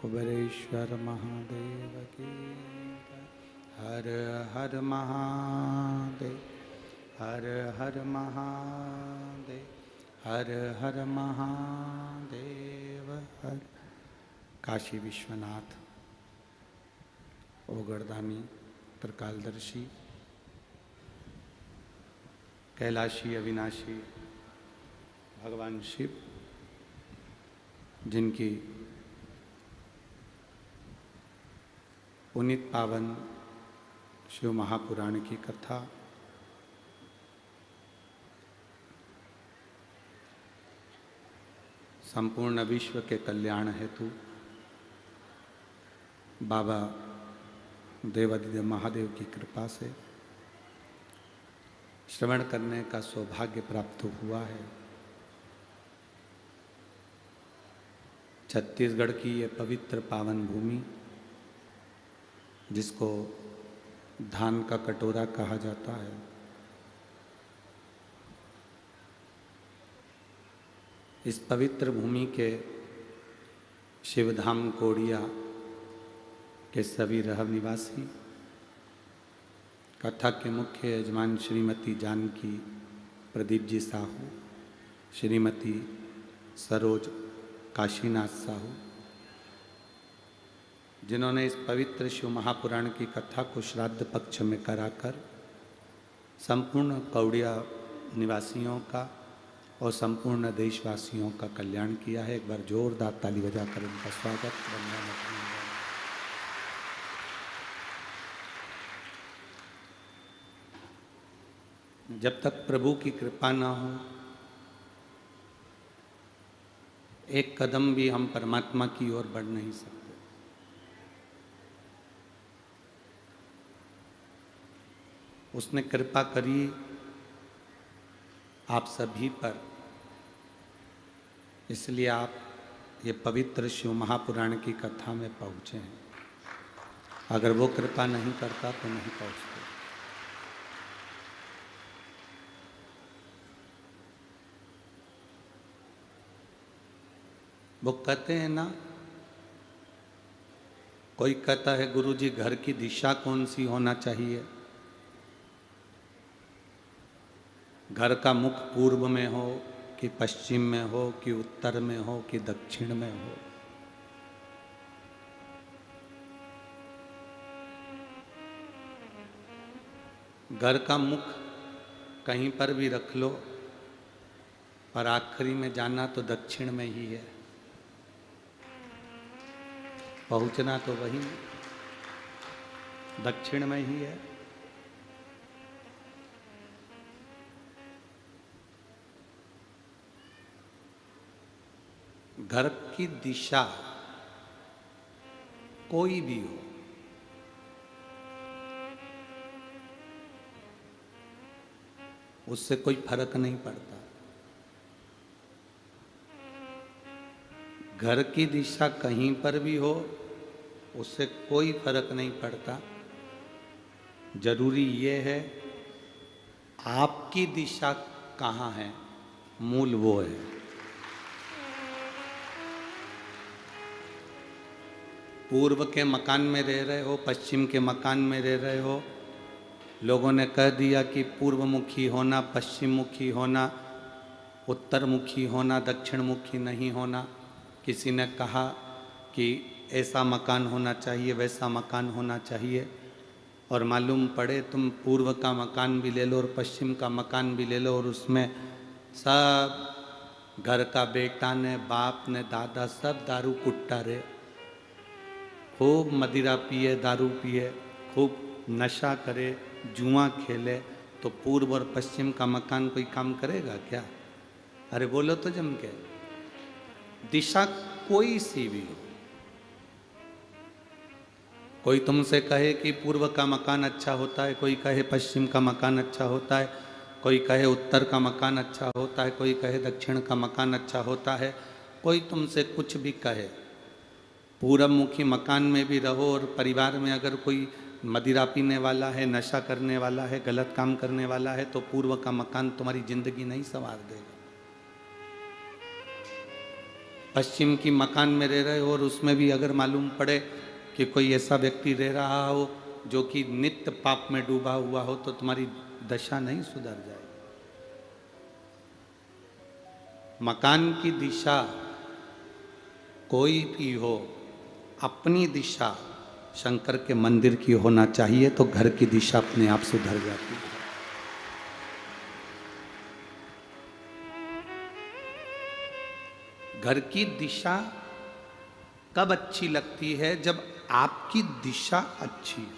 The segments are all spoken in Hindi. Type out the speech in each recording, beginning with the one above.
कुबेरेश्वर महादेव की जय। हर हर महादेव, हर हर महादेव, हर हर महादेव हर। काशी विश्वनाथ, ओगरदानी, त्रिकालदर्शी, कैलाशी अविनाशी भगवान शिव, जिनकी पुनीत पावन शिव महापुराण की कथा संपूर्ण विश्व के कल्याण हेतु बाबा देवादिदेव महादेव की कृपा से श्रवण करने का सौभाग्य प्राप्त हुआ है। छत्तीसगढ़ की ये पवित्र पावन भूमि, जिसको धान का कटोरा कहा जाता है, इस पवित्र भूमि के शिवधाम कोड़िया के सभी रहव निवासी, कथा के मुख्य यजमान श्रीमती जानकी प्रदीप जी साहू, श्रीमती सरोज काशीनाथ साहू, जिन्होंने इस पवित्र शिव महापुराण की कथा को श्राद्ध पक्ष में कराकर संपूर्ण कौड़िया निवासियों का और संपूर्ण देशवासियों का कल्याण किया है। एक बार जोरदार ताली बजाकर उनका स्वागत। जब तक प्रभु की कृपा ना हो, एक कदम भी हम परमात्मा की ओर बढ़ नहीं सकते। उसने कृपा करी आप सभी पर, इसलिए आप ये पवित्र शिव महापुराण की कथा में पहुँचे हैं। अगर वो कृपा नहीं करता तो नहीं पहुँचते। वो कहते हैं ना, कोई कहता है गुरुजी घर की दिशा कौन सी होना चाहिए, घर का मुख पूर्व में हो कि पश्चिम में हो कि उत्तर में हो कि दक्षिण में हो। घर का मुख कहीं पर भी रख लो, पर आखिरी में जाना तो दक्षिण में ही है, पहुंचना तो वही दक्षिण में ही है। घर की दिशा कोई भी हो, उससे कोई फर्क नहीं पड़ता। घर की दिशा कहीं पर भी हो, उससे कोई फर्क नहीं पड़ता। जरूरी ये है आपकी दिशा कहाँ है, मूल वो है। पूर्व के मकान में रह रहे हो, पश्चिम के मकान में रह रहे हो, लोगों ने कह दिया कि पूर्व मुखी होना, पश्चिम मुखी होना, उत्तर मुखी होना, दक्षिण मुखी नहीं होना। किसी ने कहा कि ऐसा मकान होना चाहिए, वैसा मकान होना चाहिए, और मालूम पड़े तुम पूर्व का मकान भी ले लो और पश्चिम का मकान भी ले लो, और उसमें सब घर का बेटा ने, बाप ने, दादा सब दारू कुट्टा रे, खूब मदिरा पिए, दारू पिए, खूब नशा करे, जुआ खेले, तो पूर्व और पश्चिम का मकान कोई काम करेगा क्या? अरे बोलो तो जम के। दिशा कोई सी भी हो, कोई तुमसे कहे कि पूर्व का मकान अच्छा होता है, कोई कहे पश्चिम का मकान अच्छा होता है, कोई कहे उत्तर का मकान अच्छा होता है, कोई कहे दक्षिण का मकान अच्छा होता है, कोई तुमसे कुछ भी कहे, पूरब मुखी मकान में भी रहो और परिवार में अगर कोई मदिरा पीने वाला है, नशा करने वाला है, गलत काम करने वाला है, तो पूर्व का मकान तुम्हारी जिंदगी नहीं संवार देगा। पश्चिम की मकान में रह रहे हो और उसमें भी अगर मालूम पड़े कि कोई ऐसा व्यक्ति रह रहा हो जो कि नित्य पाप में डूबा हुआ हो, तो तुम्हारी दशा नहीं सुधर जाए। मकान की दिशा कोई भी हो, अपनी दिशा शंकर के मंदिर की होना चाहिए, तो घर की दिशा अपने आप सुधर जाती है। घर की दिशा कब अच्छी लगती है? जब आपकी दिशा अच्छी हो।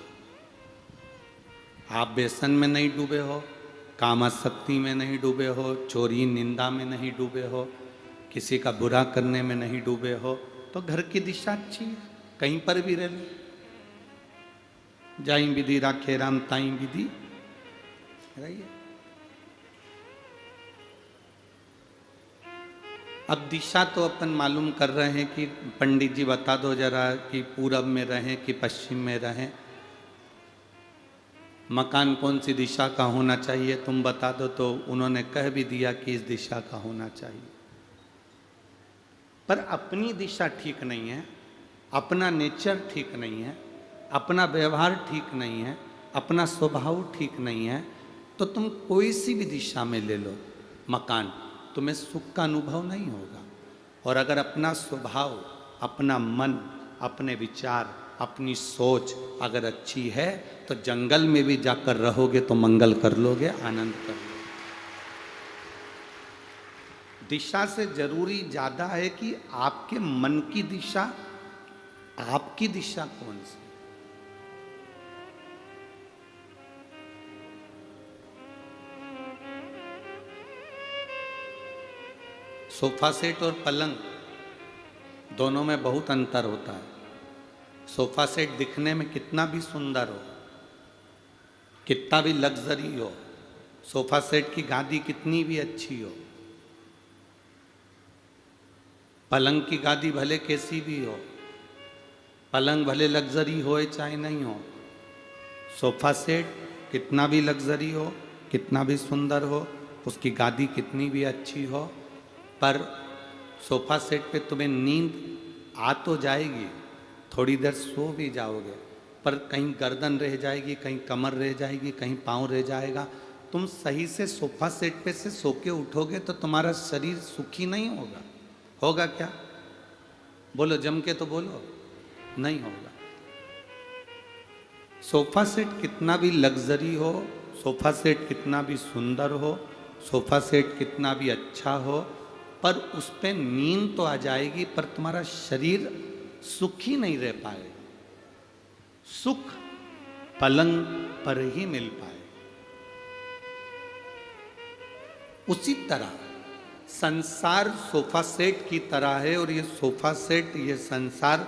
आप व्यसन में नहीं डूबे हो, कामासक्ति में नहीं डूबे हो, चोरी निंदा में नहीं डूबे हो, किसी का बुरा करने में नहीं डूबे हो, तो घर की दिशा अच्छी है। कहीं पर भी रह लो, जाई विधि राखे राम ताई विधि रहिए। अब दिशा तो अपन मालूम कर रहे हैं कि पंडित जी बता दो जरा कि पूरब में रहें कि पश्चिम में रहें, मकान कौन सी दिशा का होना चाहिए तुम बता दो, तो उन्होंने कह भी दिया कि इस दिशा का होना चाहिए। पर अपनी दिशा ठीक नहीं है, अपना नेचर ठीक नहीं है, अपना व्यवहार ठीक नहीं है, अपना स्वभाव ठीक नहीं है, तो तुम कोई सी भी दिशा में ले लो मकान, तुम्हें सुख का अनुभव नहीं होगा। और अगर अपना स्वभाव, अपना मन, अपने विचार, अपनी सोच अगर अच्छी है, तो जंगल में भी जाकर रहोगे तो मंगल कर लोगे, आनंद कर लोगे। दिशा से जरूरी ज्यादा है कि आपके मन की दिशा, आपकी दिशा कौन सी। सोफा सेट और पलंग दोनों में बहुत अंतर होता है। सोफा सेट दिखने में कितना भी सुंदर हो, कितना भी लग्जरी हो, सोफा सेट की गादी कितनी भी अच्छी हो, पलंग की गादी भले कैसी भी हो, पलंग भले लग्जरी हो चाहे नहीं हो, सोफा सेट कितना भी लग्जरी हो, कितना भी सुंदर हो, उसकी गादी कितनी भी अच्छी हो, पर सोफा सेट पे तुम्हें नींद आ तो जाएगी, थोड़ी देर सो भी जाओगे, पर कहीं गर्दन रह जाएगी, कहीं कमर रह जाएगी, कहीं पाँव रह जाएगा। तुम सही से सोफा सेट पे से सो के उठोगे तो तुम्हारा शरीर सुखी नहीं होगा। होगा क्या? बोलो, जम के तो बोलो, नहीं होगा। सोफा सेट कितना भी लग्जरी हो, सोफा सेट कितना भी सुंदर हो, सोफा सेट कितना भी अच्छा हो, पर उस पर नींद तो आ जाएगी, पर तुम्हारा शरीर सुखी नहीं रह पाएगा। सुख पलंग पर ही मिल पाए। उसी तरह संसार सोफा सेट की तरह है, और ये सोफा सेट, ये संसार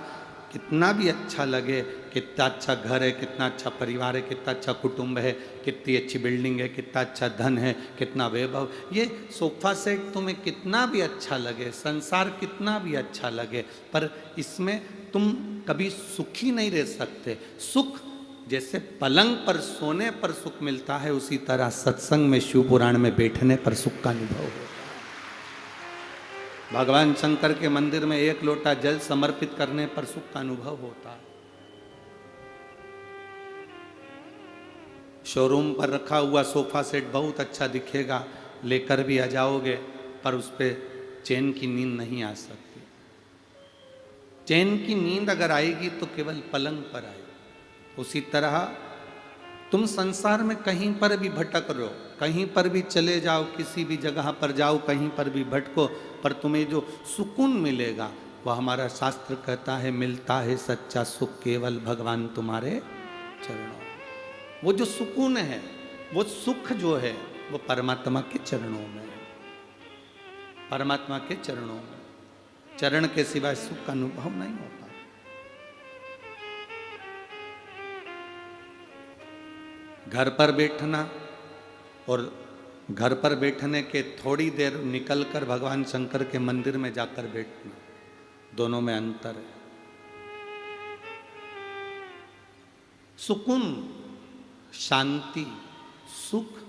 कितना भी अच्छा लगे, कितना अच्छा घर है, कितना अच्छा परिवार है, कितना अच्छा कुटुंब है, कितनी अच्छी बिल्डिंग है, कितना अच्छा धन है, कितना वैभव, ये सोफा सेट तुम्हें कितना भी अच्छा लगे, संसार कितना भी अच्छा लगे, पर इसमें तुम कभी सुखी नहीं रह सकते। सुख जैसे पलंग पर सोने पर सुख मिलता है, उसी तरह सत्संग में, शिव पुराण में बैठने पर सुख का अनुभव होता है। भगवान शंकर के मंदिर में एक लोटा जल समर्पित करने पर सुख का अनुभव होता है। शोरूम पर रखा हुआ सोफा सेट बहुत अच्छा दिखेगा, लेकर भी आ जाओगे, पर उस पर चैन की नींद नहीं आ सकती। चैन की नींद अगर आएगी तो केवल पलंग पर आएगी। उसी तरह तुम संसार में कहीं पर भी भटक रहो, कहीं पर भी चले जाओ, किसी भी जगह पर जाओ, कहीं पर भी भटको, पर तुम्हें जो सुकून मिलेगा वह हमारा शास्त्र कहता है, मिलता है सच्चा सुख केवल भगवान तुम्हारे चरणों। वो जो सुकून है, वो सुख जो है, वो परमात्मा के चरणों में है। परमात्मा के चरणों में, चरण के सिवाय सुख का अनुभव नहीं होता। घर पर बैठना और घर पर बैठने के थोड़ी देर निकलकर भगवान शंकर के मंदिर में जाकर बैठना, दोनों में अंतर है। सुकून, शांति, सुख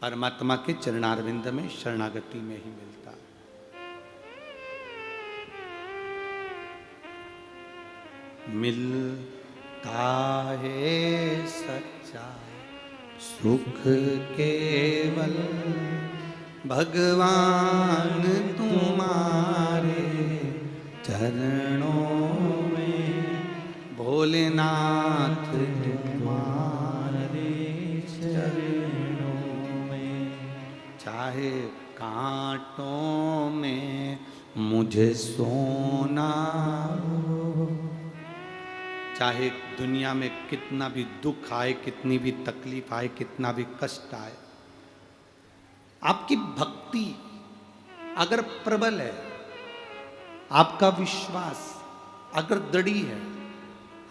परमात्मा के चरणारविंद में, शरणागति में ही मिलता है। मिलता है सच्चा सुख केवल भगवान तुम्हारे चरणों में, भोलेनाथ तुम्हारे चरणों में। चाहे कांटों में मुझे सोना हो, चाहे दुनिया में कितना भी दुख आए, कितनी भी तकलीफ आए, कितना भी कष्ट आए, आपकी भक्ति अगर प्रबल है, आपका विश्वास अगर दृढ़ है,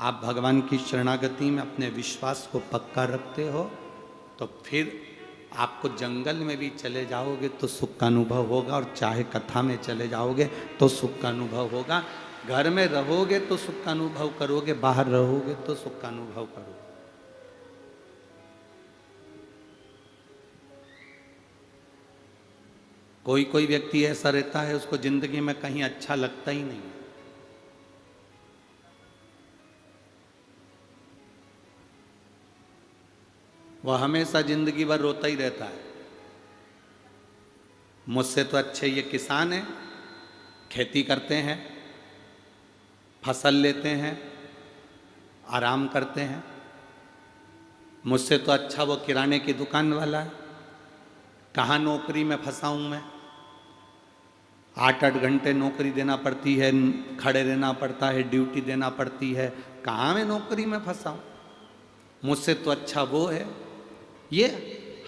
आप भगवान की शरणागति में अपने विश्वास को पक्का रखते हो, तो फिर आपको जंगल में भी चले जाओगे तो सुख का अनुभव होगा, और चाहे कथा में चले जाओगे तो सुख का अनुभव होगा। घर में रहोगे तो सुख का अनुभव करोगे, बाहर रहोगे तो सुख का अनुभव करोगे। कोई कोई व्यक्ति ऐसा रहता है, उसको जिंदगी में कहीं अच्छा लगता ही नहीं। वह हमेशा जिंदगी भर रोता ही रहता है, मुझसे तो अच्छे ये किसान हैं, खेती करते हैं, फसल लेते हैं, आराम करते हैं। मुझसे तो अच्छा वो किराने की दुकान वाला है, कहाँ नौकरी में फंसा हूँ मैं। 8-8 घंटे नौकरी देना पड़ती है, खड़े रहना पड़ता है, ड्यूटी देना पड़ती है, कहाँ मैं नौकरी में फंसा हूँ। मुझसे तो अच्छा वो है। ये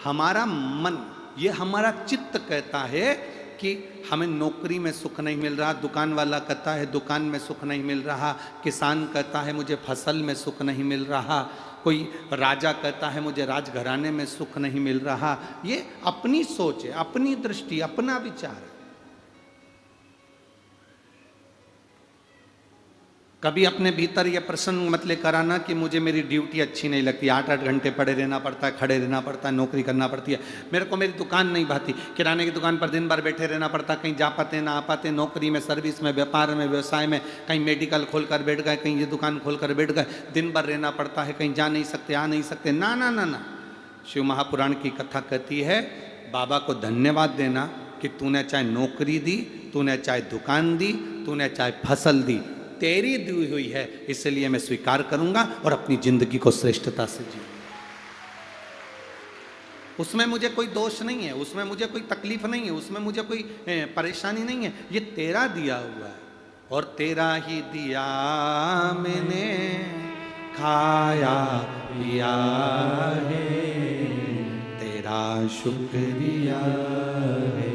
हमारा मन, ये हमारा चित्त कहता है कि हमें नौकरी में सुख नहीं मिल रहा, दुकान वाला कहता है दुकान में सुख नहीं मिल रहा, किसान कहता है मुझे फसल में सुख नहीं मिल रहा, कोई राजा कहता है मुझे राजघराने में सुख नहीं मिल रहा। ये अपनी सोच है, अपनी दृष्टि, अपना विचार है। कभी अपने भीतर ये प्रश्न मत लेकर आना कि मुझे मेरी ड्यूटी अच्छी नहीं लगती, 8-8 घंटे पड़े रहना पड़ता है, खड़े रहना पड़ता है, नौकरी करना पड़ती है, मेरे को मेरी दुकान नहीं भाती, किराने की दुकान पर दिन भर बैठे रहना पड़ता, कहीं जा पाते ना आ पाते, नौकरी में, सर्विस में, व्यापार में, व्यवसाय में, कहीं मेडिकल खोल कर बैठ गए, कहीं ये दुकान खोल कर बैठ गए, दिन भर रहना पड़ता है, कहीं जा नहीं सकते, आ नहीं सकते। ना ना ना ना, शिव महापुराण की कथा कहती है बाबा को धन्यवाद देना कि तूने चाहे नौकरी दी, तूने चाहे दुकान दी, तूने चाहे फसल दी, तेरी दी हुई है, इसलिए मैं स्वीकार करूंगा और अपनी जिंदगी को श्रेष्ठता से जी। उसमें मुझे कोई दोष नहीं है, उसमें मुझे कोई तकलीफ नहीं है, उसमें मुझे कोई परेशानी नहीं है। ये तेरा दिया हुआ है और तेरा ही दिया मैंने खाया पिया है, तेरा शुक्रिया है,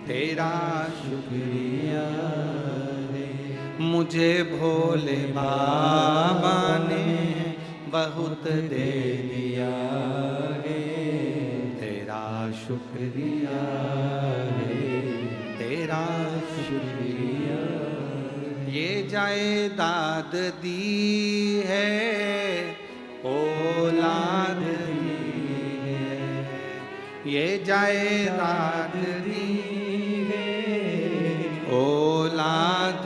तेरा शुक्रिया। मुझे भोले बाबा ने बहुत दे दिया है, तेरा शुक्रिया है, तेरा शुक्रिया। ये जायदाद दी है, औलाद दी है, ये जायदाद दी है, औलाद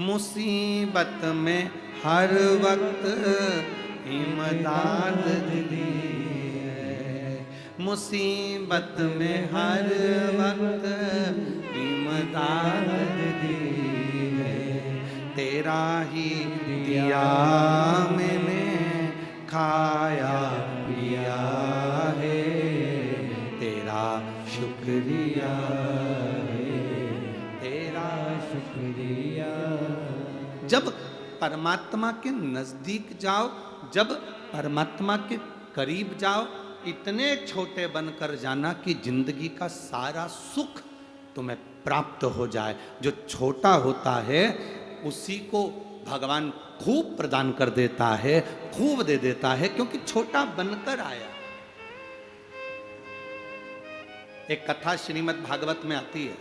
मुसीबत में हर वक्त इमदाद दी है, मुसीबत में हर वक्त इमदाद दी है, तेरा ही दिया मैंने खाया पिया है, तेरा शुक्रिया है, तेरा शुक्रिया। जब परमात्मा के नजदीक जाओ, जब परमात्मा के करीब जाओ, इतने छोटे बनकर जाना कि जिंदगी का सारा सुख तुम्हें प्राप्त हो जाए। जो छोटा होता है उसी को भगवान खूब प्रदान कर देता है, खूब दे देता है, क्योंकि छोटा बनकर आया। एक कथा श्रीमद् भागवत में आती है,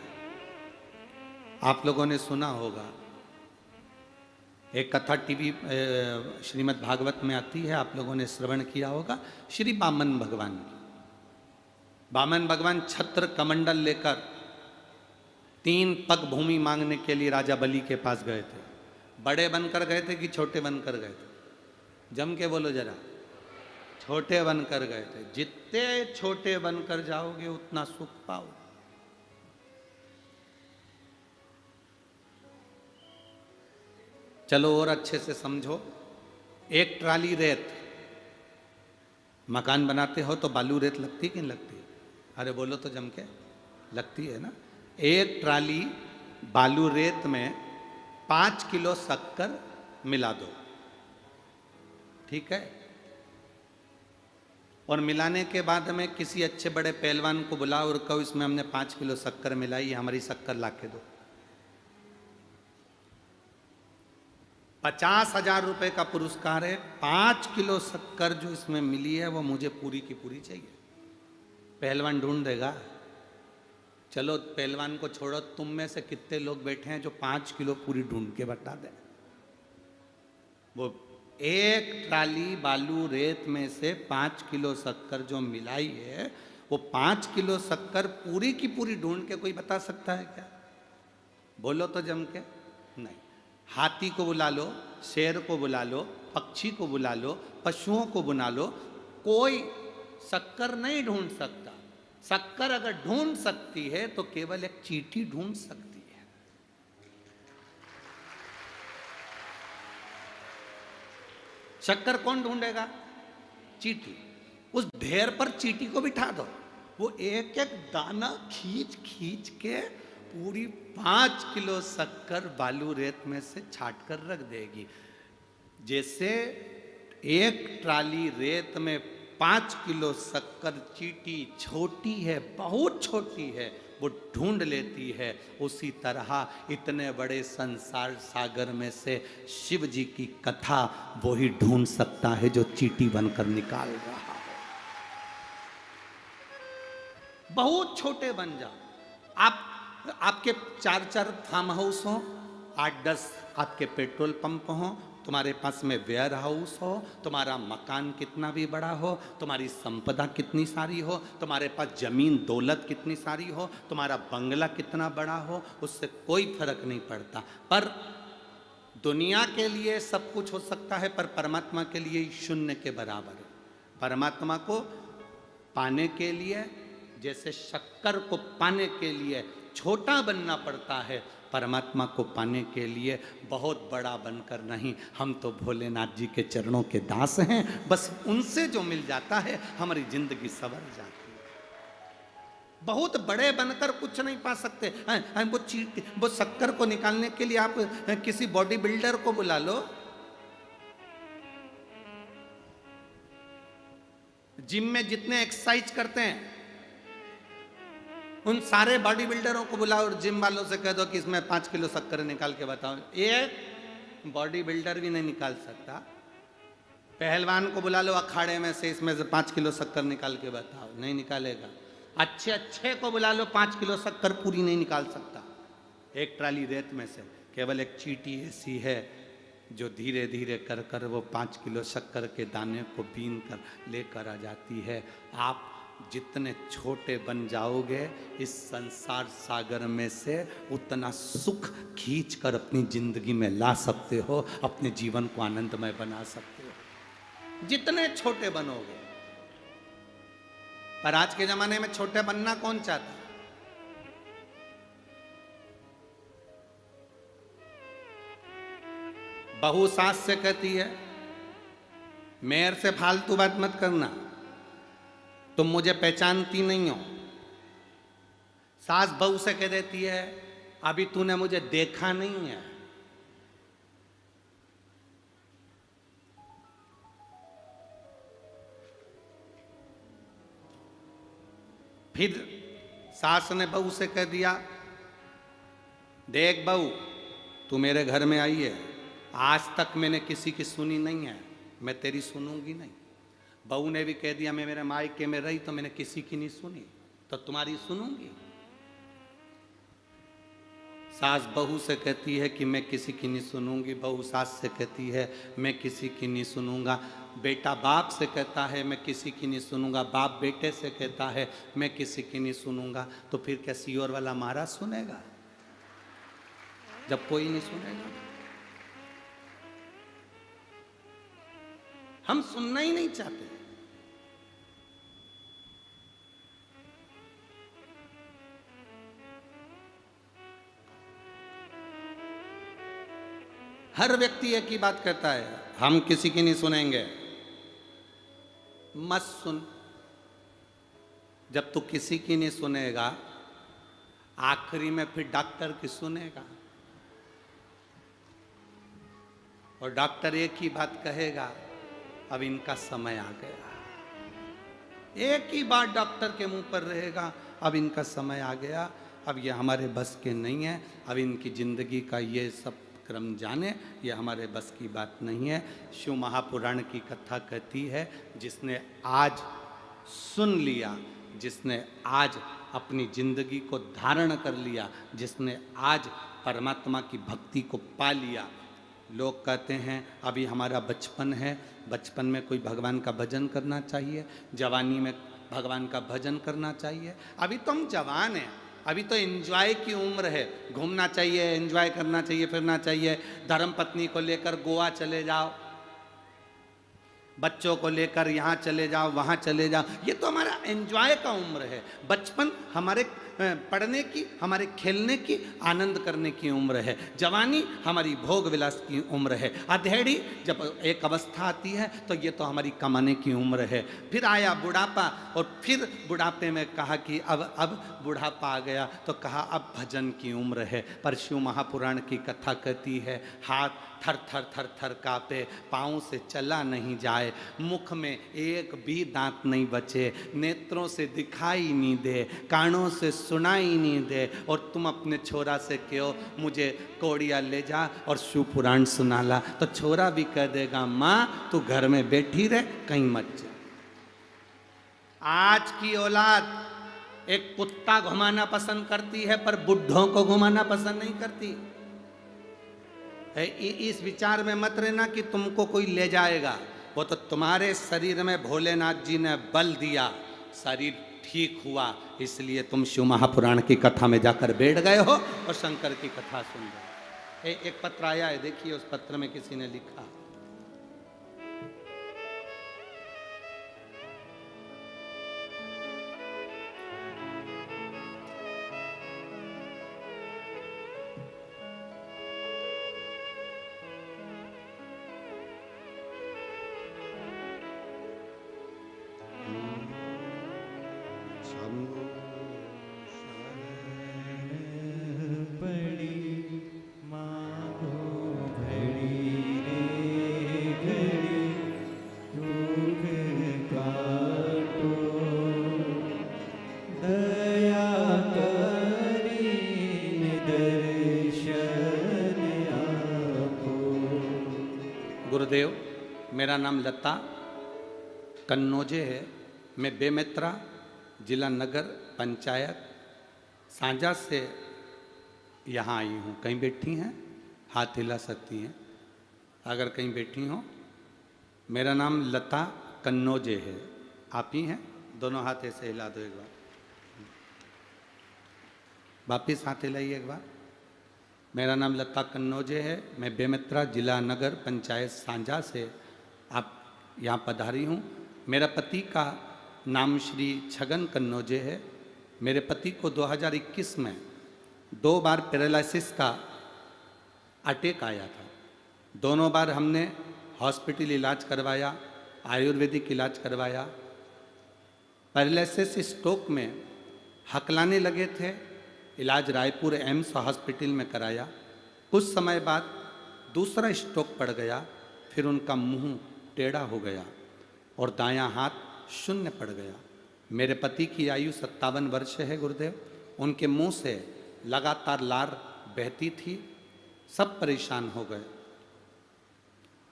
आप लोगों ने सुना होगा। एक कथा टीवी श्रीमद् भागवत में आती है, आप लोगों ने श्रवण किया होगा। श्री वामन भगवान की, वामन भगवान छत्र कमंडल लेकर 3 पग भूमि मांगने के लिए राजा बलि के पास गए थे। बड़े बनकर गए थे कि छोटे बनकर गए थे? जम के बोलो जरा। छोटे बनकर गए थे। जितने छोटे बनकर जाओगे उतना सुख पाओगे। चलो और अच्छे से समझो। एक ट्राली रेत, मकान बनाते हो तो बालू रेत लगती कि नहीं लगती? अरे बोलो तो जम के, लगती है ना। एक ट्राली बालू रेत में 5 किलो शक्कर मिला दो, ठीक है? और मिलाने के बाद में किसी अच्छे बड़े पहलवान को बुलाओ और कहो इसमें हमने 5 किलो शक्कर मिलाई, हमारी शक्कर लाके दो। 50,000 रुपए का पुरस्कार है। 5 किलो शक्कर जो इसमें मिली है वो मुझे पूरी की पूरी चाहिए। पहलवान ढूंढ देगा। चलो पहलवान को छोड़ो, तुम में से कितने लोग बैठे हैं जो 5 किलो पूरी ढूंढ के बता दें? वो एक ट्राली बालू रेत में से 5 किलो शक्कर जो मिलाई है, वो 5 किलो शक्कर पूरी की पूरी ढूंढ के कोई बता सकता है क्या? बोलो तो जम के। नहीं। हाथी को बुला लो, शेर को बुला लो, पक्षी को बुला लो, पशुओं को बुला लो, कोई शक्कर नहीं ढूंढ सकता। शक्कर अगर ढूंढ सकती है तो केवल एक चींटी ढूंढ सकती है। शक्कर कौन ढूंढेगा? चींटी। उस ढेर पर चींटी को बिठा दो, वो एक एक दाना खींच खींच के पूरी 5 किलो शक्कर बालू रेत में से छाट कर रख देगी। जैसे एक ट्राली रेत में 5 किलो शक्कर चींटी छोटी है, बहुत छोटी है, वो ढूंढ लेती है, उसी तरह इतने बड़े संसार सागर में से शिव जी की कथा वो ही ढूंढ सकता है जो चींटी बनकर निकाल रहा है। बहुत छोटे बन जाओ। आपके 4-4 फार्म हाउस हो, 8-10 आपके पेट्रोल पंप हो, तुम्हारे पास में वेयर हाउस हो, तुम्हारा मकान कितना भी बड़ा हो, तुम्हारी संपदा कितनी सारी हो, तुम्हारे पास जमीन दौलत कितनी सारी हो, तुम्हारा बंगला कितना बड़ा हो, उससे कोई फर्क नहीं पड़ता। पर दुनिया के लिए सब कुछ हो सकता है, पर परमात्मा के लिए शून्य के बराबर है। परमात्मा को पाने के लिए, जैसे शक्कर को पाने के लिए छोटा बनना पड़ता है, परमात्मा को पाने के लिए बहुत बड़ा बनकर नहीं। हम तो भोलेनाथ जी के चरणों के दास हैं, बस उनसे जो मिल जाता है हमारी जिंदगी संवर जाती है। बहुत बड़े बनकर कुछ नहीं पा सकते। वो शक्कर को निकालने के लिए आप किसी बॉडी बिल्डर को बुला लो, जिम में जितने एक्सरसाइज करते हैं उन सारे बॉडी बिल्डरों को बुलाओ और जिम वालों से कह दो कि इसमें 5 किलो शक्कर निकाल के बताओ। एक बॉडी बिल्डर भी नहीं निकाल सकता। पहलवान को बुला लो अखाड़े में से, इसमें से 5 किलो शक्कर निकाल के बताओ, नहीं निकालेगा। अच्छे को बुला लो, 5 किलो शक्कर पूरी नहीं निकाल सकता। एक ट्राली रेत में से केवल एक चींटी ऐसी है जो धीरे धीरे कर कर वो 5 किलो शक्कर के दाने को बीन कर लेकर आ जाती है। आप जितने छोटे बन जाओगे इस संसार सागर में से, उतना सुख खींच कर अपनी जिंदगी में ला सकते हो, अपने जीवन को आनंदमय बना सकते हो जितने छोटे बनोगे। पर आज के जमाने में छोटे बनना कौन चाहता? बहू सास से कहती है मेरे से फालतू बात मत करना, तुम मुझे पहचानती नहीं हो। सास बहू से कह देती है अभी तूने मुझे देखा नहीं है। फिर सास ने बहू से कह दिया देख बहू, तू मेरे घर में आई है, आज तक मैंने किसी की सुनी नहीं है, मैं तेरी सुनूंगी नहीं। बहू ने भी कह दिया मैं मेरे मायके में रही तो मैंने किसी की नहीं सुनी, तो तुम्हारी सुनूंगी। सास बहू से कहती है कि मैं किसी की नहीं सुनूंगी, बहू सास से कहती है मैं किसी की नहीं सुनूंगा। बेटा बाप से कहता है मैं किसी की नहीं सुनूंगा, बाप बेटे से कहता है मैं किसी की नहीं सुनूंगा। तो फिर क्या सियोर वाला महाराज सुनेगा? जब कोई नहीं सुनेगा। हम सुनना ही नहीं चाहते। हर व्यक्ति एक ही बात कहता है, हम किसी की नहीं सुनेंगे। मत सुन। जब तू किसी की नहीं सुनेगा, आखिरी में फिर डॉक्टर की सुनेगा, और डॉक्टर एक ही बात कहेगा, अब इनका समय आ गया। एक ही बात डॉक्टर के मुंह पर रहेगा, अब इनका समय आ गया, अब ये हमारे बस के नहीं है, अब इनकी जिंदगी का ये सब क्रम जाने, ये हमारे बस की बात नहीं है। शिव महापुराण की कथा कहती है, जिसने आज सुन लिया, जिसने आज अपनी जिंदगी को धारण कर लिया, जिसने आज परमात्मा की भक्ति को पा लिया। लोग कहते हैं अभी हमारा बचपन है, बचपन में कोई भगवान का भजन करना चाहिए, जवानी में भगवान का भजन करना चाहिए। अभी तो हम जवान हैं, अभी तो एंजॉय की उम्र है, घूमना चाहिए, एंजॉय करना चाहिए, फिरना चाहिए। धर्म पत्नी को लेकर गोवा चले जाओ, बच्चों को लेकर यहाँ चले जाओ, वहाँ चले जाओ, ये तो हमारा एंजॉय का उम्र है। बचपन हमारे पढ़ने की, हमारे खेलने की, आनंद करने की उम्र है। जवानी हमारी भोग विलास की उम्र है। अधेड़ी जब एक अवस्था आती है तो ये तो हमारी कमाने की उम्र है। फिर आया बुढ़ापा, और फिर बुढ़ापे में कहा कि अब बुढ़ापा आ गया तो कहा अब भजन की उम्र है। पर शिव महापुराण की कथा कहती है, हाथ थर थर थर थर कांपे, पाँव से चला नहीं जाए, मुख में एक भी दांत नहीं बचे, नेत्रों से दिखाई नहीं दे, कानों से सुनाई नहीं दे, और तुम अपने छोरा से कहो मुझे कोड़िया ले जा और शिव पुराण सुना ला, तो छोरा भी कह देगा माँ तू घर में बैठी रहे, कहीं मत जा। आज की औलाद एक कुत्ता घुमाना पसंद करती है, पर बुढ़ों को घुमाना पसंद नहीं करती। इस विचार में मत रहना कि तुमको कोई ले जाएगा, वो तो तुम्हारे शरीर में भोलेनाथ जी ने बल दिया, शरीर ठीक हुआ, इसलिए तुम शिव महापुराण की कथा में जाकर बैठ गए हो और शंकर की कथा सुन रहे हो। एक पत्र आया है, देखिए उस पत्र में किसी ने लिखा, गुरुदेव मेरा नाम लता कन्नौजे है, मैं बेमेत्रा जिला नगर पंचायत सांझा से यहाँ आई हूँ। कहीं बैठी हैं? हाथ हिला सकती हैं अगर कहीं बैठी हो। मेरा नाम लता कन्नौजे है, आप ही हैं? दोनों हाथ ऐसे हिला दो एक बार, वापिस हाथ हिलाइए एक बार। मेरा नाम लता कन्नौजे है, मैं बेमेत्रा जिला नगर पंचायत सांझा से आप यहाँ पधारी हूँ। मेरा पति का नाम श्री छगन कन्नौजे है। मेरे पति को 2021 में 2 बार पैरालिसिस का अटैक आया था। दोनों बार हमने हॉस्पिटल इलाज करवाया, आयुर्वेदिक इलाज करवाया। पैरालिसिस स्ट्रोक में हकलाने लगे थे, इलाज रायपुर एम्स हॉस्पिटल में कराया। कुछ समय बाद दूसरा स्ट्रोक पड़ गया, फिर उनका मुंह टेढ़ा हो गया और दायां हाथ शून्य पड़ गया। मेरे पति की आयु 57 वर्ष है गुरुदेव। उनके मुंह से लगातार लार बहती थी, सब परेशान हो गए।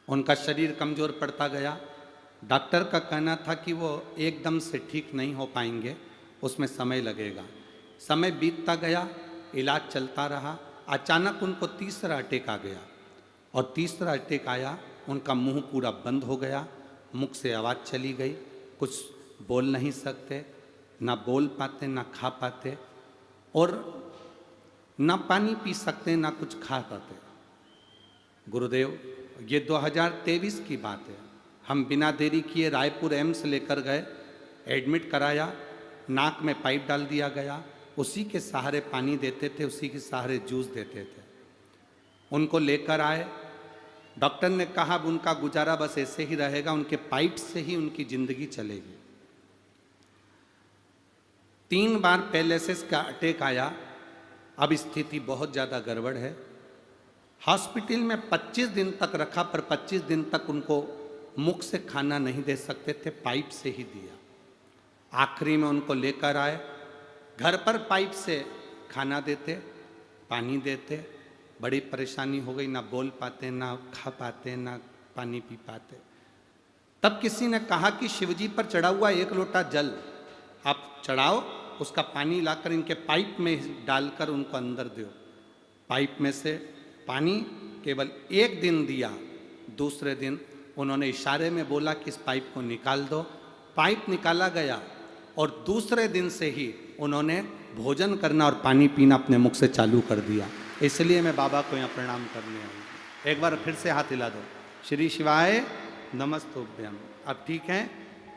उनका शरीर कमज़ोर पड़ता गया। डॉक्टर का कहना था कि वो एकदम से ठीक नहीं हो पाएंगे, उसमें समय लगेगा। समय बीतता गया, इलाज चलता रहा। अचानक उनको तीसरा अटैक आ गया, और तीसरा अटैक आया, उनका मुंह पूरा बंद हो गया, मुख से आवाज़ चली गई, कुछ बोल नहीं सकते, ना बोल पाते ना खा पाते। और ना पानी पी सकते ना कुछ खा पाते। गुरुदेव ये 2023 की बात है, हम बिना देरी किए रायपुर एम्स लेकर गए, एडमिट कराया, नाक में पाइप डाल दिया गया, उसी के सहारे पानी देते थे, उसी के सहारे जूस देते थे। उनको लेकर आए, डॉक्टर ने कहा अब उनका गुजारा बस ऐसे ही रहेगा, उनके पाइप से ही उनकी जिंदगी चलेगी। 3 बार पैरालिसिस का अटैक आया, अब स्थिति बहुत ज़्यादा गड़बड़ है। हॉस्पिटल में 25 दिन तक रखा, पर 25 दिन तक उनको मुख से खाना नहीं दे सकते थे, पाइप से ही दिया। आखिरी में उनको लेकर आए, घर पर पाइप से खाना देते, पानी देते, बड़ी परेशानी हो गई, ना बोल पाते, ना खा पाते, ना पानी पी पाते। तब किसी ने कहा कि शिवजी पर चढ़ा हुआ 1 लोटा जल आप चढ़ाओ, उसका पानी लाकर इनके पाइप में डालकर उनको अंदर दो। पाइप में से पानी केवल 1 दिन दिया, दूसरे दिन उन्होंने इशारे में बोला कि इस पाइप को निकाल दो। पाइप निकाला गया और दूसरे दिन से ही उन्होंने भोजन करना और पानी पीना अपने मुख से चालू कर दिया। इसलिए मैं बाबा को यहाँ प्रणाम करने आऊँ। एक बार फिर से हाथ हिला दो। श्री शिवाय नमस्तुभ्यम। अब ठीक है,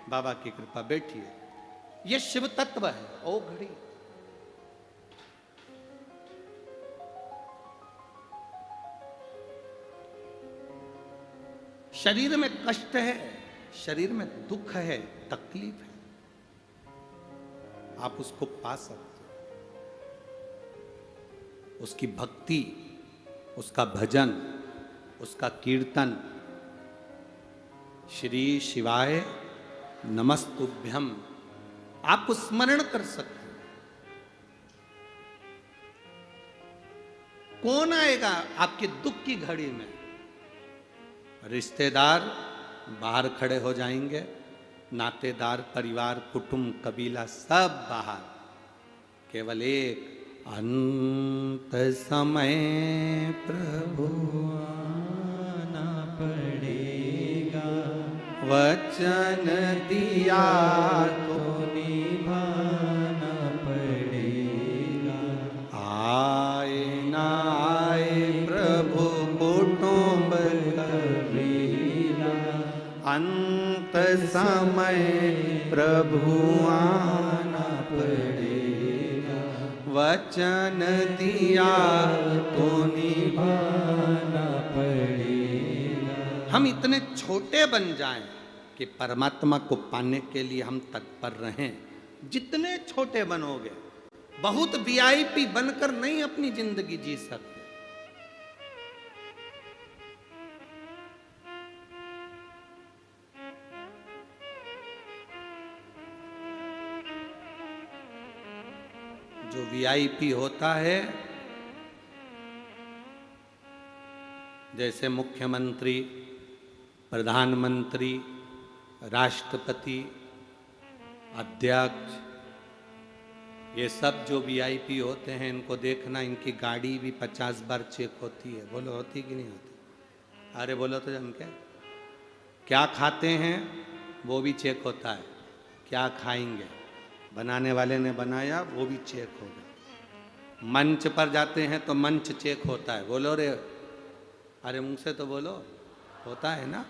बाबा की कृपा। बैठिए। ये शिव तत्व है। ओ घड़ी, शरीर में कष्ट है, शरीर में दुख है, तकलीफ है, आप उसको पा सकते, उसकी भक्ति, उसका भजन, उसका कीर्तन, श्री शिवाय नमस्तुभ्यम, आप स्मरण कर सकते हैं। कौन आएगा आपके दुख की घड़ी में? रिश्तेदार बाहर खड़े हो जाएंगे, नातेदार, परिवार, कुटुंब, कबीला सब बाहर, केवल एक अंत समय प्रभु आना पड़ेगा, वचन दिया तो निभाना पड़ेगा। आए ना आए प्रभु कुटुंब कबीला, अंत समय प्रभु आना पड़ेगा, वचन दिया तो निभाना पड़ेगा। हम इतने छोटे बन जाएं कि परमात्मा को पाने के लिए हम तत्पर रहें। जितने छोटे बनोगे, बहुत वीआईपी बनकर नहीं अपनी जिंदगी जी सकते। जो वीआईपी होता है, जैसे मुख्यमंत्री, प्रधानमंत्री, राष्ट्रपति, अध्यक्ष, ये सब जो वीआईपी होते हैं, इनको देखना, इनकी गाड़ी भी 50 बार चेक होती है। बोलो होती कि नहीं होती? अरे बोलो तो जम के। क्या खाते हैं वो भी चेक होता है, क्या खाएंगे, बनाने वाले ने बनाया वो भी चेक होगा। मंच पर जाते हैं तो मंच चेक होता है। बोलो रे, अरे मुंह से तो बोलो, होता है ना।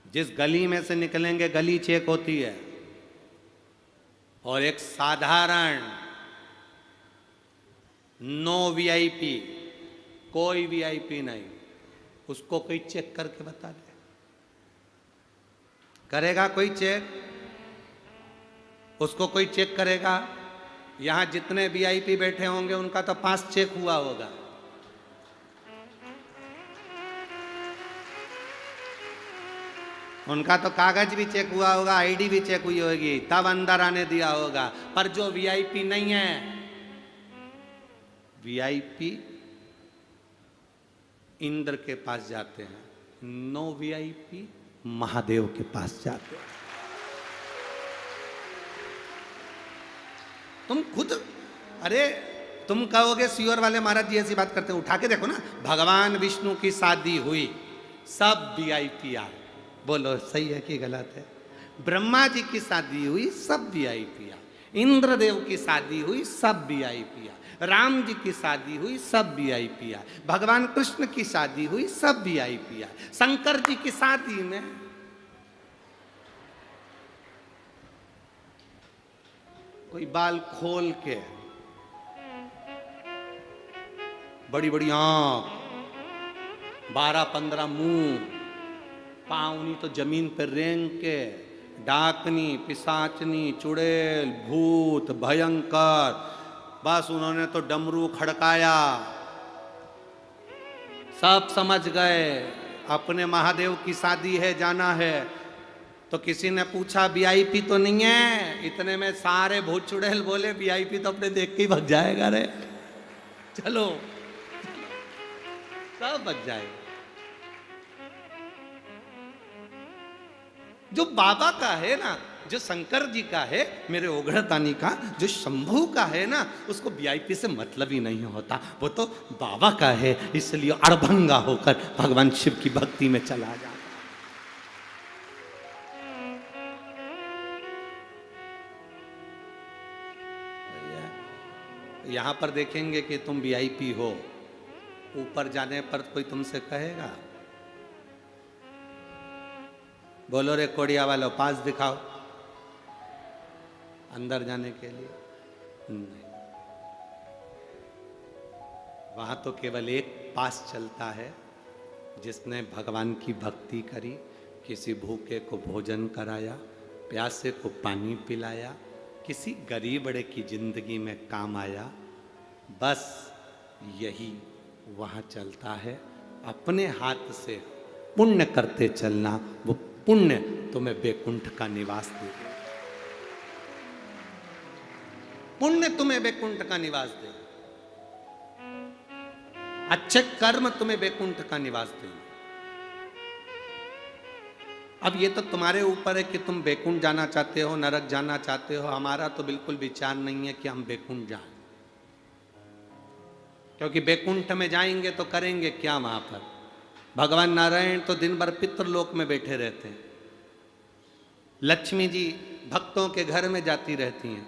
जिस गली में से निकलेंगे गली चेक होती है। और एक साधारण नो वीआईपी, कोई वीआईपी नहीं, उसको कोई चेक करके बता दे, करेगा कोई चेक? उसको कोई चेक करेगा? यहां जितने वीआईपी बैठे होंगे उनका तो पास चेक हुआ होगा। उनका तो कागज भी चेक हुआ होगा, आईडी भी चेक हुई होगी, तब अंदर आने दिया होगा। पर जो वीआईपी नहीं है, वीआईपी इंद्र के पास जाते हैं, नो वीआईपी महादेव के पास जाते हैं। तुम खुद, अरे तुम कहोगे सियोर वाले महाराज जी ऐसी बात करते हैं, उठा के देखो ना, भगवान विष्णु की शादी हुई, सब वीआईपी आए। बोलो सही है कि गलत है? ब्रह्मा जी की शादी हुई, सब वीआईपी आए। इंद्रदेव की शादी हुई, सब वीआईपी आए। राम जी की शादी हुई, सब वीआईपी आए। भगवान कृष्ण की शादी हुई, सब वीआईपी आए। शंकर जी की शादी में कोई बाल खोल के, बड़ी बड़ी आंख, 12-15 मुंह, पाँवनी तो जमीन पर रेंग के, डाकनी, पिशाचनी, चुड़ैल, भूत, भयंकर, बस उन्होंने तो डमरू खड़काया। सब समझ गए अपने महादेव की शादी है, जाना है। तो किसी ने पूछा वीआईपी तो नहीं है? इतने में सारे भूत चुड़ैल बोले वीआईपी तो अपने देख के ही भग जाएगा रे, चलो सब भग जाएगा। जो बाबा का है ना, जो शंकर जी का है, मेरे ओघड़तानी का, जो शंभू का है ना, उसको वीआईपी से मतलब ही नहीं होता। वो तो बाबा का है, इसलिए अड़भंगा होकर भगवान शिव की भक्ति में चला जाता। यहां पर देखेंगे कि तुम वीआईपी हो, ऊपर जाने पर कोई तुमसे कहेगा, बोलो रे कोड़िया वालों पास दिखाओ अंदर जाने के लिए? नहीं, वहां तो केवल एक पास चलता है, जिसने भगवान की भक्ति करी, किसी भूखे को भोजन कराया, प्यासे को पानी पिलाया, किसी गरीबड़े की जिंदगी में काम आया, बस यही वहां चलता है। अपने हाथ से पुण्य करते चलना, वो पुण्य तुम्हें वैकुंठ का निवास दे। पुण्य तुम्हें वैकुंठ का निवास दे, अच्छे कर्म तुम्हें वैकुंठ का निवास दे। अब ये तो तुम्हारे ऊपर है कि तुम वैकुंठ जाना चाहते हो, नरक जाना चाहते हो। हमारा तो बिल्कुल विचार नहीं है कि हम वैकुंठ जाएं, क्योंकि वैकुंठ में जाएंगे तो करेंगे क्या वहां पर? भगवान नारायण तो दिन भर पितृलोक में बैठे रहते हैं, लक्ष्मी जी भक्तों के घर में जाती रहती हैं,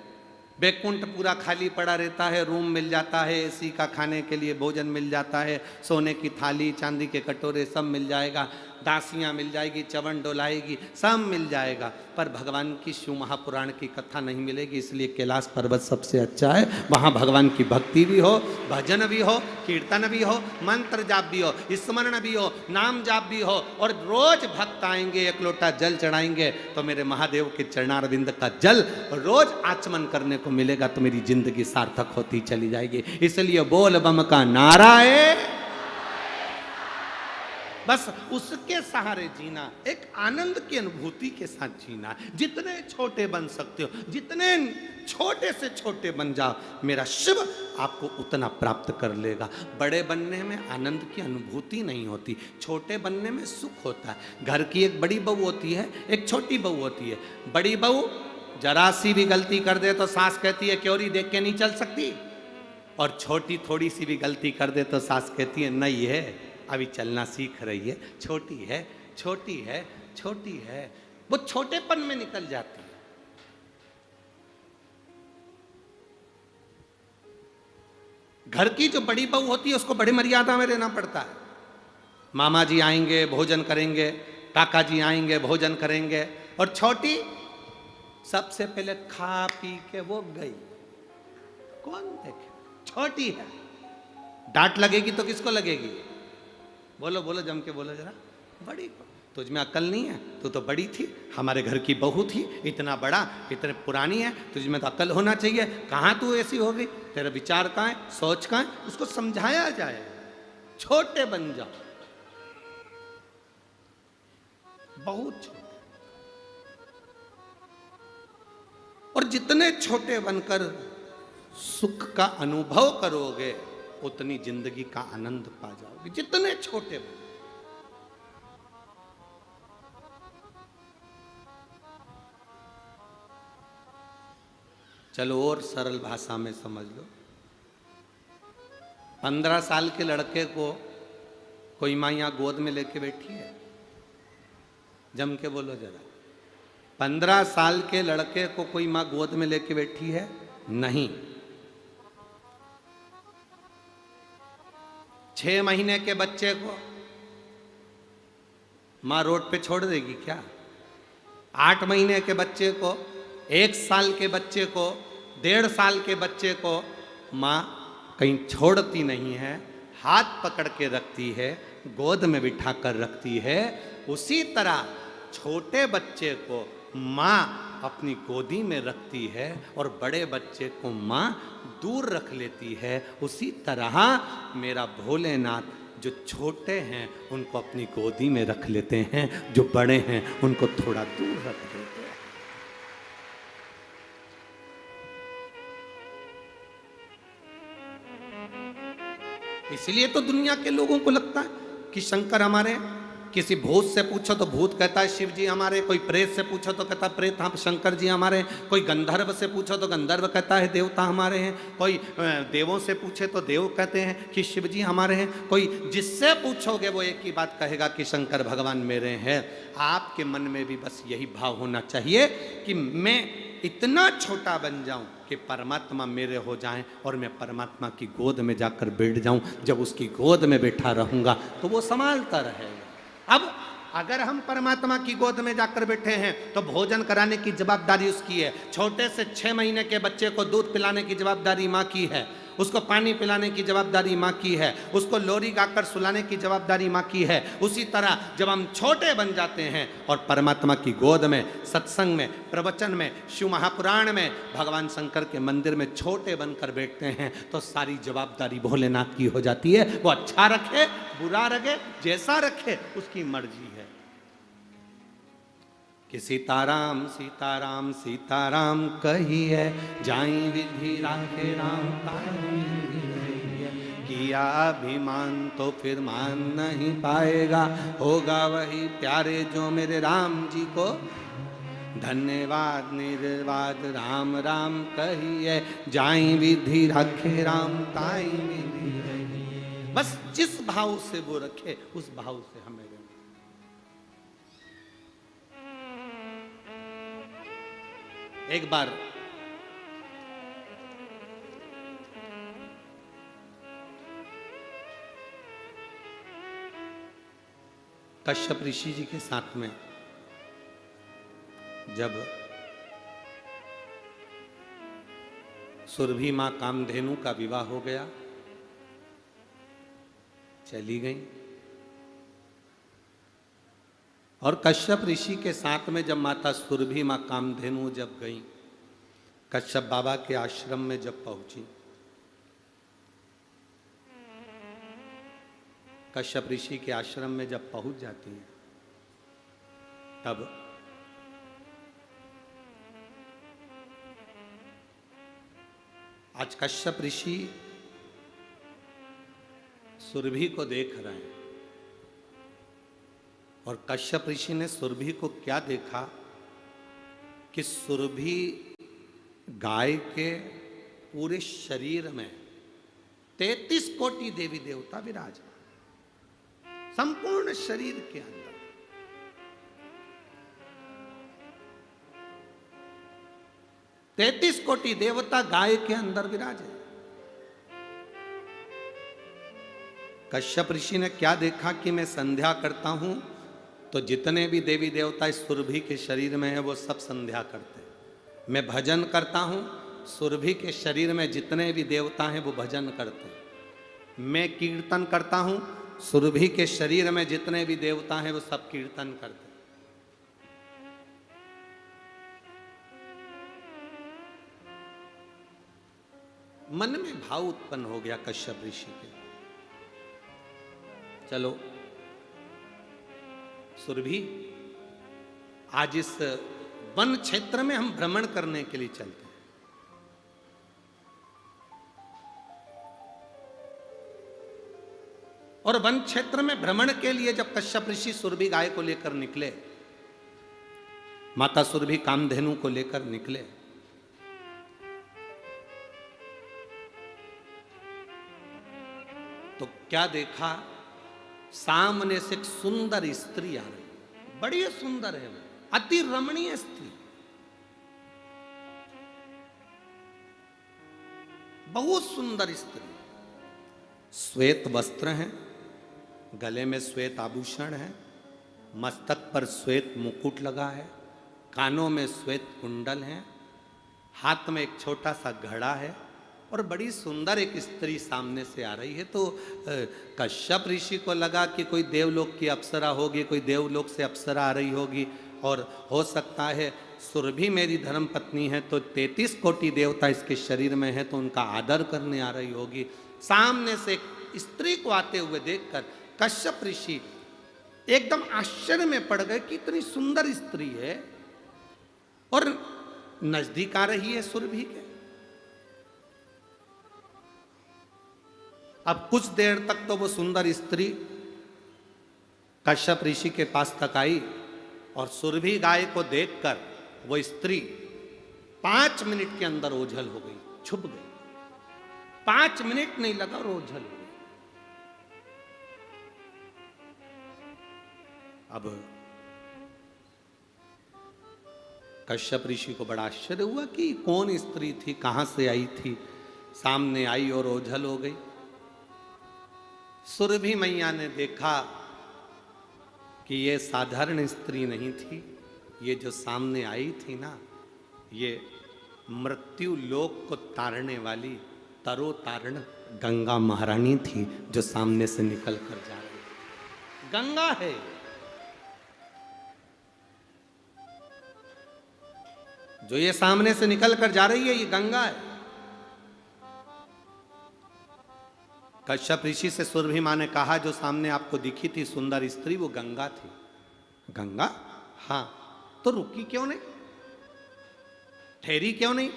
वैकुंठ पूरा खाली पड़ा रहता है, रूम मिल जाता है, एसी का, खाने के लिए भोजन मिल जाता है, सोने की थाली, चांदी के कटोरे सब मिल जाएगा, दासियां मिल जाएगी, चवन डोलाएगी, सब मिल जाएगा। पर भगवान की शिव महापुराण की कथा नहीं मिलेगी। इसलिए कैलाश पर्वत सबसे अच्छा है। वहाँ भगवान की भक्ति भी हो, भजन भी हो, कीर्तन भी हो, मंत्र जाप भी हो, स्मरण भी हो, नाम जाप भी हो, और रोज भक्त आएंगे, एक लोटा जल चढ़ाएंगे तो मेरे महादेव के चरणारविंद का जल रोज आचमन करने को मिलेगा, तो मेरी जिंदगी सार्थक होती चली जाएगी। इसलिए बोल बम का नारा है, बस उसके सहारे जीना, एक आनंद की अनुभूति के साथ जीना। जितने छोटे बन सकते हो, जितने छोटे से छोटे बन जाओ, मेरा शिव आपको उतना प्राप्त कर लेगा। बड़े बनने में आनंद की अनुभूति नहीं होती, छोटे बनने में सुख होता है। घर की एक बड़ी बहू होती है, एक छोटी बहू होती है। बड़ी बहू जरा सी भी गलती कर दे तो सास कहती है क्योरी देख के नहीं चल सकती, और छोटी थोड़ी सी भी गलती कर दे तो सास कहती है नहीं है, अभी चलना सीख रही है, छोटी है, छोटी है, छोटी है। वो छोटेपन में निकल जाती है। घर की जो बड़ी बहू होती है उसको बड़ी मर्यादा में रहना पड़ता है। मामा जी आएंगे भोजन करेंगे, काका जी आएंगे भोजन करेंगे, और छोटी सबसे पहले खा पी के वो गई, कौन देखे? छोटी है, डांट लगेगी तो किसको लगेगी? बोलो बोलो, जम के बोलो जरा। बड़ी को तुझ में अक्ल नहीं है, तू तो बड़ी थी, हमारे घर की बहू थी, इतना बड़ा, इतने पुरानी है, तुझ में तो अक्ल होना चाहिए, कहाँ तू ऐसी हो गई? तेरा विचार कहाँ है, सोच कहाँ है? उसको समझाया जाए। छोटे बन जाओ, बहुत छोटे, और जितने छोटे बनकर सुख का अनुभव करोगे उतनी जिंदगी का आनंद पा जाओगे। जितने छोटे बन, चलो और सरल भाषा में समझ लो। 15 साल के लड़के को कोई माँ यहाँ गोद में लेके बैठी है, जम के बोलो जरा। 15 साल के लड़के को कोई माँ गोद में लेके बैठी है? नहीं। 6 महीने के बच्चे को माँ रोड पे छोड़ देगी क्या? 8 महीने के बच्चे को, 1 साल के बच्चे को, 1.5 साल के बच्चे को माँ कहीं छोड़ती नहीं है, हाथ पकड़ के रखती है, गोद में बिठा कर रखती है। उसी तरह छोटे बच्चे को माँ अपनी गोदी में रखती है और बड़े बच्चे को माँ दूर रख लेती है। उसी तरह मेरा भोलेनाथ जो छोटे हैं उनको अपनी गोदी में रख लेते हैं, जो बड़े हैं उनको थोड़ा दूर रख देते हैं। इसलिए तो दुनिया के लोगों को लगता है कि शंकर हमारे, किसी भूत से पूछो तो भूत कहता है शिव जी हमारे, कोई प्रेत से पूछो तो कहता है प्रेत हम शंकर जी हमारे, कोई गंधर्व से पूछो तो गंधर्व कहता है देवता हमारे हैं, कोई देवों से पूछे तो देव कहते हैं कि शिव जी हमारे हैं, कोई जिससे पूछोगे वो एक ही बात कहेगा कि शंकर भगवान मेरे हैं। आपके मन में भी बस यही भाव होना चाहिए कि मैं इतना छोटा बन जाऊं कि परमात्मा मेरे हो जाएं और मैं परमात्मा की गोद में जाकर बैठ जाऊं। जब उसकी गोद में बैठा रहूंगा तो वो संभालता रहेगा। अब अगर हम परमात्मा की गोद में जाकर बैठे हैं तो भोजन कराने की जवाबदारी उसकी है। छोटे से 6 महीने के बच्चे को दूध पिलाने की जवाबदारी माँ की है, उसको पानी पिलाने की जवाबदारी माँ की है, उसको लोरी गाकर सुलाने की जवाबदारी माँ की है। उसी तरह जब हम छोटे बन जाते हैं और परमात्मा की गोद में, सत्संग में, प्रवचन में, शिव महापुराण में, भगवान शंकर के मंदिर में छोटे बनकर बैठते हैं तो सारी जवाबदारी भोलेनाथ की हो जाती है। वो अच्छा रखे बुरा रखे जैसा रखे उसकी मर्जी है। कि सीताराम सीताराम सीताराम कहिए, जाई विधि राखे राम किया अभिमान तो फिर मान नहीं पाएगा, होगा वही प्यारे जो मेरे राम जी को। धन्यवाद निर्वाद राम राम कहिए, जाई विधि रखे राम ताई विधि रहिए। बस जिस भाव से वो रखे उस भाव से हमें। एक बार कश्यप ऋषि जी के साथ में जब सुरभि मां कामधेनु का विवाह हो गया, चली गई, और कश्यप ऋषि के साथ में जब माता सुरभि मां कामधेनु जब गई, कश्यप बाबा के आश्रम में जब पहुंची, कश्यप ऋषि के आश्रम में जब पहुंच जाती हैं, तब आज कश्यप ऋषि सुरभि को देख रहे हैं, और कश्यप ऋषि ने सुरभि को क्या देखा कि सुरभि गाय के पूरे शरीर में 33 कोटि देवी देवता विराज, संपूर्ण शरीर के अंदर। तैतीस कोटि देवता गाय के अंदर विराजे। कश्यप ऋषि ने क्या देखा कि मैं संध्या करता हूं तो जितने भी देवी देवता इस सुरभि के शरीर में है वो सब संध्या करते हैं। मैं भजन करता हूं, सुरभि के शरीर में जितने भी देवता हैं वो भजन करते हैं। मैं कीर्तन करता हूं, सुरभि के शरीर में जितने भी देवता हैं वो सब कीर्तन करते हैं। मन में भाव उत्पन्न हो गया कश्यप ऋषि के, चलो सुरभि आज इस वन क्षेत्र में हम भ्रमण करने के लिए चलते हैं। और वन क्षेत्र में भ्रमण के लिए जब कश्यप ऋषि सुरभि गाय को लेकर निकले, माता सुरभि कामधेनु को लेकर निकले, तो क्या देखा, सामने से एक सुंदर स्त्री आ रही, बड़ी सुंदर है वो, अति रमणीय स्त्री, बहुत सुंदर स्त्री। श्वेत वस्त्र हैं, गले में श्वेत आभूषण है, मस्तक पर श्वेत मुकुट लगा है, कानों में श्वेत कुंडल है, हाथ में एक छोटा सा घड़ा है और बड़ी सुंदर एक स्त्री सामने से आ रही है। तो कश्यप ऋषि को लगा कि कोई देवलोक की अप्सरा होगी, कोई देवलोक से अप्सरा आ रही होगी, और हो सकता है सुरभि मेरी धर्म पत्नी है तो 33 कोटि देवता इसके शरीर में है तो उनका आदर करने आ रही होगी। सामने से एक स्त्री को आते हुए देखकर कश्यप ऋषि एकदम आश्चर्य में पड़ गए कि इतनी सुंदर स्त्री है और नजदीक आ रही है सुरभि के। अब कुछ देर तक तो वो सुंदर स्त्री कश्यप ऋषि के पास तक आई और सुरभि गाय को देखकर वो स्त्री 5 मिनट के अंदर ओझल हो गई, छुप गई। 5 मिनट नहीं लगा और ओझल हो गई। अब कश्यप ऋषि को बड़ा आश्चर्य हुआ कि कौन स्त्री थी, कहां से आई थी, सामने आई और ओझल हो गई। सुरभि मैया ने देखा कि ये साधारण स्त्री नहीं थी, ये जो सामने आई थी ना, ये मृत्यु लोक को तारने वाली तरो तारण गंगा महारानी थी जो सामने से निकल कर जा रही। गंगा है, जो ये सामने से निकल कर जा रही है, ये गंगा है। कश्यप ऋषि से सुरभि मां ने कहा, जो सामने आपको दिखी थी सुंदर स्त्री वो गंगा थी। गंगा? हाँ। तो रुकी क्यों नहीं, ठहरी क्यों नहीं?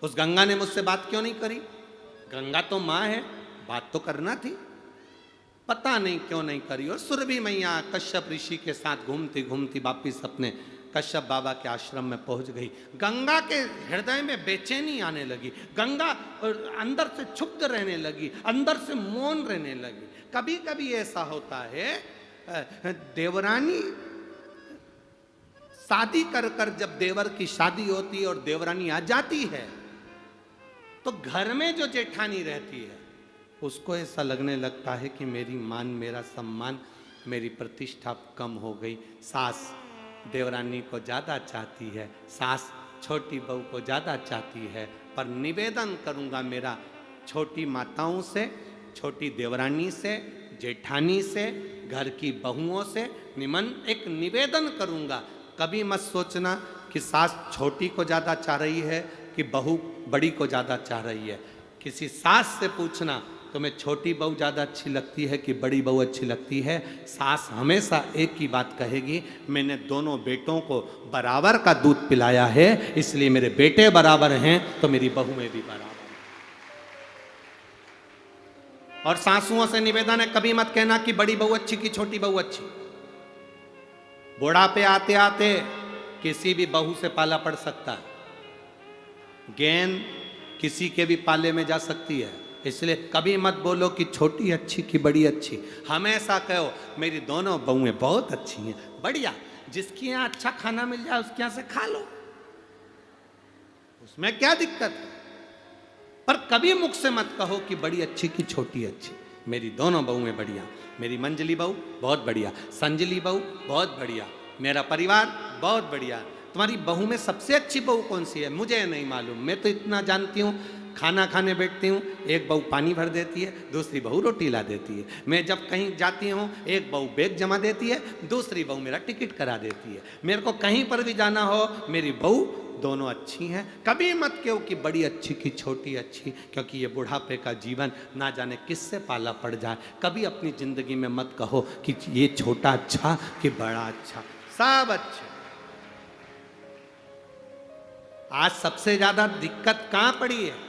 उस गंगा ने मुझसे बात क्यों नहीं करी? गंगा तो मां है, बात तो करना थी, पता नहीं क्यों नहीं करी। और सुरभि मैया कश्यप ऋषि के साथ घूमती घूमती वापिस अपने कश्यप बाबा के आश्रम में पहुंच गई। गंगा के हृदय में बेचैनी आने लगी, गंगा अंदर से क्षुब्ध रहने लगी, अंदर से मौन रहने लगी। कभी कभी ऐसा होता है, देवरानी शादी कर कर जब देवर की शादी होती है और देवरानी आ जाती है तो घर में जो जेठानी रहती है उसको ऐसा लगने लगता है कि मेरी मान, मेरा सम्मान, मेरी प्रतिष्ठा कम हो गई। सास देवरानी को ज़्यादा चाहती है, सास छोटी बहू को ज़्यादा चाहती है। पर निवेदन करूँगा मेरा छोटी माताओं से, छोटी देवरानी से, जेठानी से, घर की बहुओं से एक निवेदन करूँगा, कभी मत सोचना कि सास छोटी को ज़्यादा चाह रही है कि बहू बड़ी को ज़्यादा चाह रही है। किसी सास से पूछना तुम्हें छोटी बहू ज़्यादा अच्छी लगती है कि बड़ी बहू अच्छी लगती है, सास हमेशा एक ही बात कहेगी, मैंने दोनों बेटों को बराबर का दूध पिलाया है इसलिए मेरे बेटे बराबर हैं तो मेरी बहू में भी बराबर। और सासुओं से निवेदन है, कभी मत कहना कि बड़ी बहू अच्छी कि छोटी बहू अच्छी। बुढ़ापे आते आते किसी भी बहू से पाला पड़ सकता है, गेंद किसी के भी पाले में जा सकती है। इसलिए कभी मत बोलो कि छोटी अच्छी कि बड़ी अच्छी, हमेशा कहो मेरी दोनों बहुएं बहुत अच्छी हैं, बढ़िया। जिसके यहाँ अच्छा खाना मिल जाए उसके यहाँ से खा लो, उसमें क्या दिक्कत है। पर कभी मुख से मत कहो कि बड़ी अच्छी कि छोटी अच्छी। मेरी दोनों बहुएं बढ़िया, मेरी मंजली बहू बहुत बढ़िया, संजली बहू बहुत बढ़िया, मेरा परिवार बहुत बढ़िया। तुम्हारी बहू में सबसे अच्छी बहू कौन सी है मुझे नहीं मालूम, मैं तो इतना जानती हूँ, खाना खाने बैठती हूँ एक बहू पानी भर देती है, दूसरी बहू रोटी ला देती है। मैं जब कहीं जाती हूँ एक बहू बैग जमा देती है, दूसरी बहू मेरा टिकट करा देती है। मेरे को कहीं पर भी जाना हो मेरी बहू दोनों अच्छी हैं। कभी मत कहो कि बड़ी अच्छी कि छोटी अच्छी, क्योंकि ये बुढ़ापे का जीवन ना जाने किससे पाला पड़ जाए। कभी अपनी जिंदगी में मत कहो कि ये छोटा अच्छा कि बड़ा अच्छा, सब अच्छे। आज सबसे ज्यादा दिक्कत कहां पड़ी है?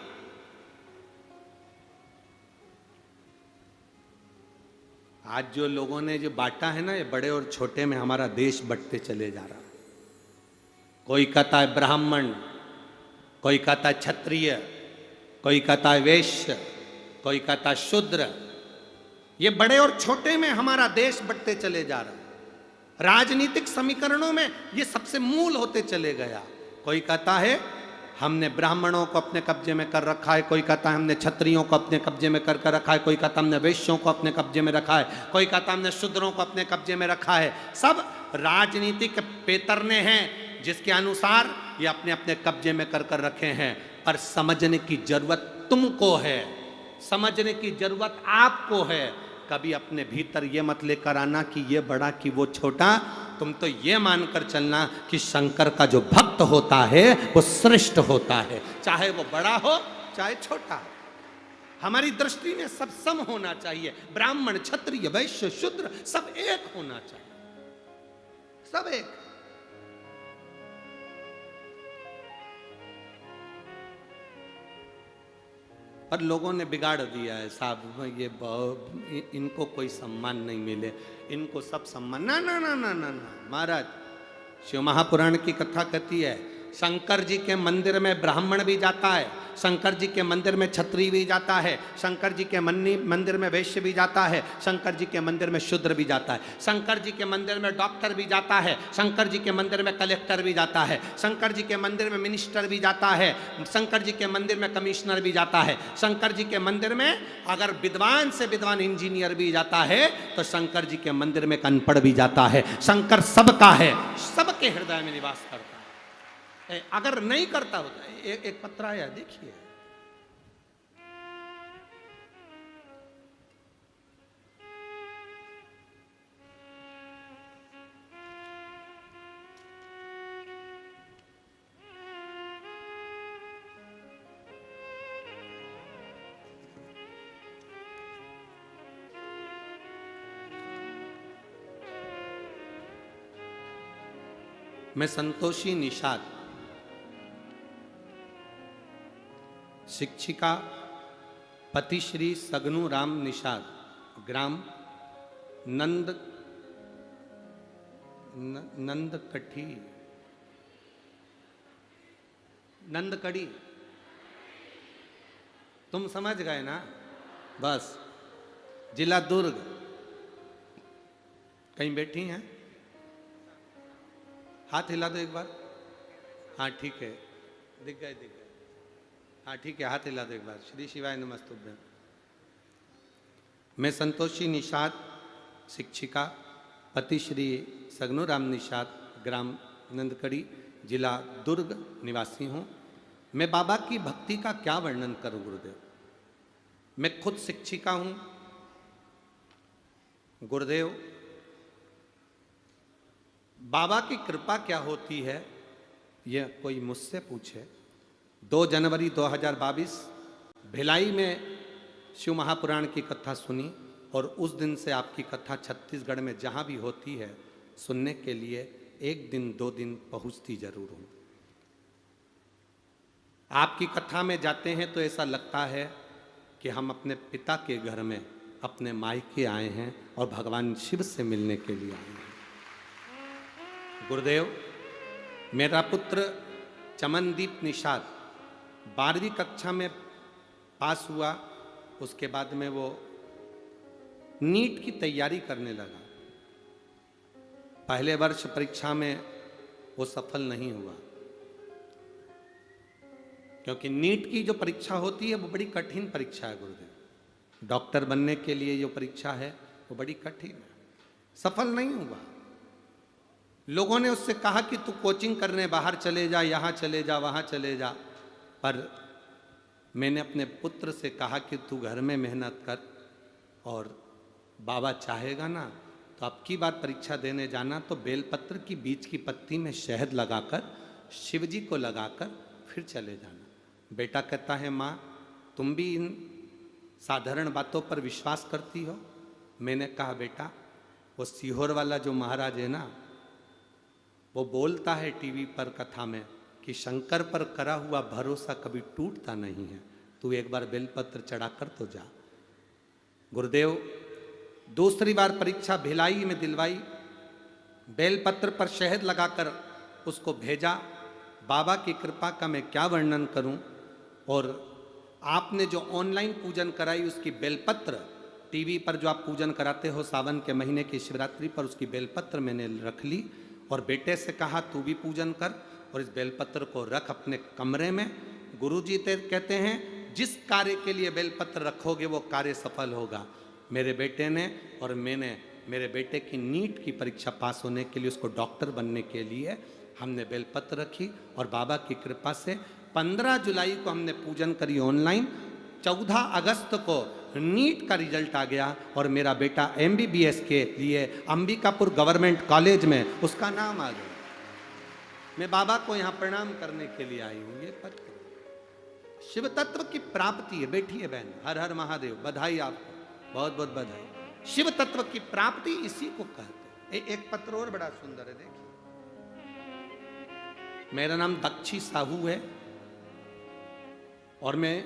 आज जो लोगों ने जो बांटा है ना, ये बड़े और छोटे में हमारा देश बंटते चले जा रहा है। कोई कहता है ब्राह्मण, कोई कहता है क्षत्रिय, कोई कहता है वैश्य, कोई कहता है शूद्र। ये बड़े और छोटे में हमारा देश बंटते चले जा रहा है। राजनीतिक समीकरणों में ये सबसे मूल होते चले गया। कोई कहता है हमने ब्राह्मणों को अपने कब्जे में कर रखा है, कोई कहता है हमने क्षत्रियों को अपने कब्जे में कर रखा है, कोई कहता हमने वैश्यों को अपने कब्जे में रखा है, कोई कहता हमने शूद्रों को अपने कब्जे में रखा है। सब राजनीतिक पेतरने हैं जिसके अनुसार ये अपने अपने कब्जे में कर रखे हैं। पर समझने की जरूरत तुमको है, समझने की जरूरत आपको है। कभी अपने भीतर ये मत लेकर आना कि ये बड़ा कि वो छोटा। तुम तो ये मानकर चलना कि शंकर का जो भक्त होता है वो श्रेष्ठ होता है, चाहे वो बड़ा हो चाहे छोटा। हमारी दृष्टि में सब सम होना चाहिए। ब्राह्मण, क्षत्रिय, वैश्य, शूद्र सब एक होना चाहिए, सब एक। पर लोगों ने बिगाड़ दिया है साहब, ये इनको कोई सम्मान नहीं मिले, इनको सब सम्मान। ना ना ना ना ना ना महाराज, शिव महापुराण की कथा कहती है शंकर जी के मंदिर में ब्राह्मण भी जाता है, शंकर जी के मंदिर में क्षत्रिय भी जाता है, शंकर जी के मंदिर में वैश्य भी जाता है, शंकर जी के मंदिर में शूद्र भी जाता है, शंकर जी के मंदिर में डॉक्टर भी जाता है, शंकर जी के मंदिर में कलेक्टर भी जाता है, शंकर जी के मंदिर में मिनिस्टर भी जाता है, शंकर जी के मंदिर में कमिश्नर भी जाता है, शंकर जी के मंदिर में अगर विद्वान से विद्वान इंजीनियर भी जाता है तो शंकर जी के मंदिर में अनपढ़ भी जाता है। शंकर सबका है, सबके हृदय में निवास करता है। अगर नहीं करता होता, एक पत्र आया देखिए, मैं संतोषी निषाद, शिक्षिका पति श्री सगनू राम निषाद, ग्राम नंदकड़ी, तुम समझ गए ना, बस, जिला दुर्ग। कहीं बैठी हैं? हाथ हिला दो एक बार। हाँ ठीक है, दिख गए दिख गए। हाँ ठीक है, हाथ हिला दो एक बार। श्री शिवाय नमस्तुभ्यं। मैं संतोषी निषाद, शिक्षिका पति श्री सगनू राम निषाद, ग्राम नंदकड़ी, जिला दुर्ग निवासी हूँ। मैं बाबा की भक्ति का क्या वर्णन करूँ गुरुदेव। मैं खुद शिक्षिका हूँ। गुरुदेव, बाबा की कृपा क्या होती है यह कोई मुझसे पूछे। 2 जनवरी 2022 भिलाई में शिव महापुराण की कथा सुनी और उस दिन से आपकी कथा छत्तीसगढ़ में जहाँ भी होती है सुनने के लिए 1 दिन 2 दिन पहुँचती जरूर हूँ। आपकी कथा में जाते हैं तो ऐसा लगता है कि हम अपने पिता के घर में अपने मायके आए हैं और भगवान शिव से मिलने के लिए आए हैं। गुरुदेव, मेरा पुत्र चमनदीप निषाद 12वीं कक्षा में पास हुआ। उसके बाद में वो नीट की तैयारी करने लगा। पहले वर्ष परीक्षा में वो सफल नहीं हुआ, क्योंकि नीट की जो परीक्षा होती है वो बड़ी कठिन परीक्षा है गुरुदेव। डॉक्टर बनने के लिए जो परीक्षा है वो बड़ी कठिन है। सफल नहीं हुआ। लोगों ने उससे कहा कि तू कोचिंग करने बाहर चले जा, यहाँ चले जा, वहाँ चले जा। पर मैंने अपने पुत्र से कहा कि तू घर में मेहनत कर और बाबा चाहेगा ना तो अब की बार परीक्षा देने जाना तो बेलपत्र की बीच की पत्ती में शहद लगाकर शिव जी को लगाकर फिर चले जाना। बेटा कहता है माँ तुम भी इन साधारण बातों पर विश्वास करती हो। मैंने कहा बेटा वो सीहोर वाला जो महाराज है ना, वो बोलता है टीवी पर कथा में कि शंकर पर करा हुआ भरोसा कभी टूटता नहीं है। तू एक बार बेलपत्र चढ़ाकर तो जा। गुरुदेव, दूसरी बार परीक्षा भिलाई में दिलवाई। बेलपत्र पर शहद लगाकर उसको भेजा। बाबा की कृपा का मैं क्या वर्णन करूं। और आपने जो ऑनलाइन पूजन कराई उसकी बेलपत्र टीवी पर जो आप पूजन कराते हो सावन के महीने की शिवरात्रि पर, उसकी बेलपत्र मैंने रख ली और बेटे से कहा तू भी पूजन कर और इस बेलपत्र को रख अपने कमरे में। गुरुजी कहते हैं जिस कार्य के लिए बेलपत्र रखोगे वो कार्य सफल होगा। मेरे बेटे ने और मैंने मेरे बेटे की नीट की परीक्षा पास होने के लिए, उसको डॉक्टर बनने के लिए हमने बेलपत्र रखी और बाबा की कृपा से 15 जुलाई को हमने पूजन करी ऑनलाइन। 14 अगस्त को नीट का रिजल्ट आ गया और मेरा बेटा MBBS के लिए अंबिकापुर गवर्नमेंट कॉलेज में उसका नाम आ गया। मैं बाबा को यहाँ प्रणाम करने के लिए आई हूँ। ये पत्र शिव तत्व की प्राप्ति है। बैठिए बहन, हर हर महादेव, बधाई आपको, बहुत बहुत बधाई। शिव तत्व की प्राप्ति इसी को कहते हैं। एक पत्र और बड़ा सुंदर है, देखिए। मेरा नाम दक्षी साहू है और मैं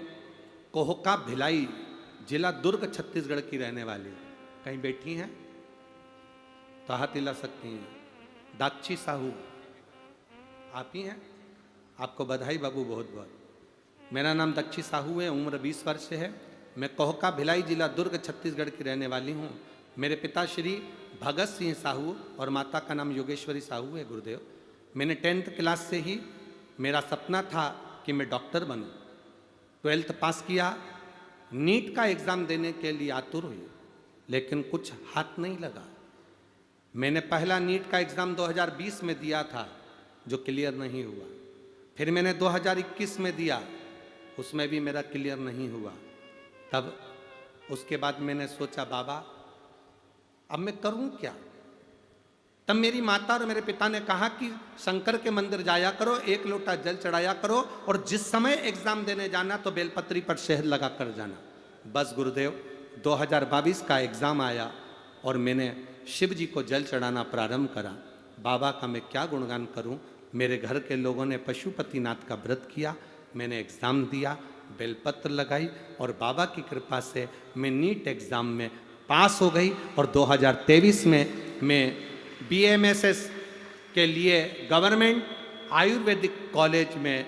कोहका भिलाई, जिला दुर्ग, छत्तीसगढ़ की रहने वाली हूं। कहीं बैठी हैं तो हाथ हिला सकती हैं। दक्षी साहू आप ही हैं? आपको बधाई बाबू, बहुत बहुत। मेरा नाम दक्षी साहू है, उम्र 20 वर्ष है। मैं कोहका भिलाई, जिला दुर्ग, छत्तीसगढ़ की रहने वाली हूँ। मेरे पिता श्री भगत सिंह साहू और माता का नाम योगेश्वरी साहू है, गुरुदेव। मैंने 10th क्लास से ही मेरा सपना था कि मैं डॉक्टर बनूं। 12th पास किया, नीट का एग्ज़ाम देने के लिए आतुर हुई, लेकिन कुछ हाथ नहीं लगा। मैंने पहला नीट का एग्ज़ाम 2020 में दिया था, जो क्लियर नहीं हुआ। फिर मैंने 2021 में दिया, उसमें भी मेरा क्लियर नहीं हुआ। तब उसके बाद मैंने सोचा बाबा अब मैं करूं क्या। तब मेरी माता और मेरे पिता ने कहा कि शंकर के मंदिर जाया करो, 1 लोटा जल चढ़ाया करो और जिस समय एग्जाम देने जाना तो बेलपत्री पर शहद लगा कर जाना। बस गुरुदेव, 2022 का एग्जाम आया और मैंने शिव जी को जल चढ़ाना प्रारंभ करा। बाबा का मैं क्या गुणगान करूं। मेरे घर के लोगों ने पशुपतिनाथ का व्रत किया, मैंने एग्ज़ाम दिया, बेलपत्र लगाई और बाबा की कृपा से मैं नीट एग्ज़ाम में पास हो गई और 2023 में मैं BMSS के लिए गवर्नमेंट आयुर्वेदिक कॉलेज में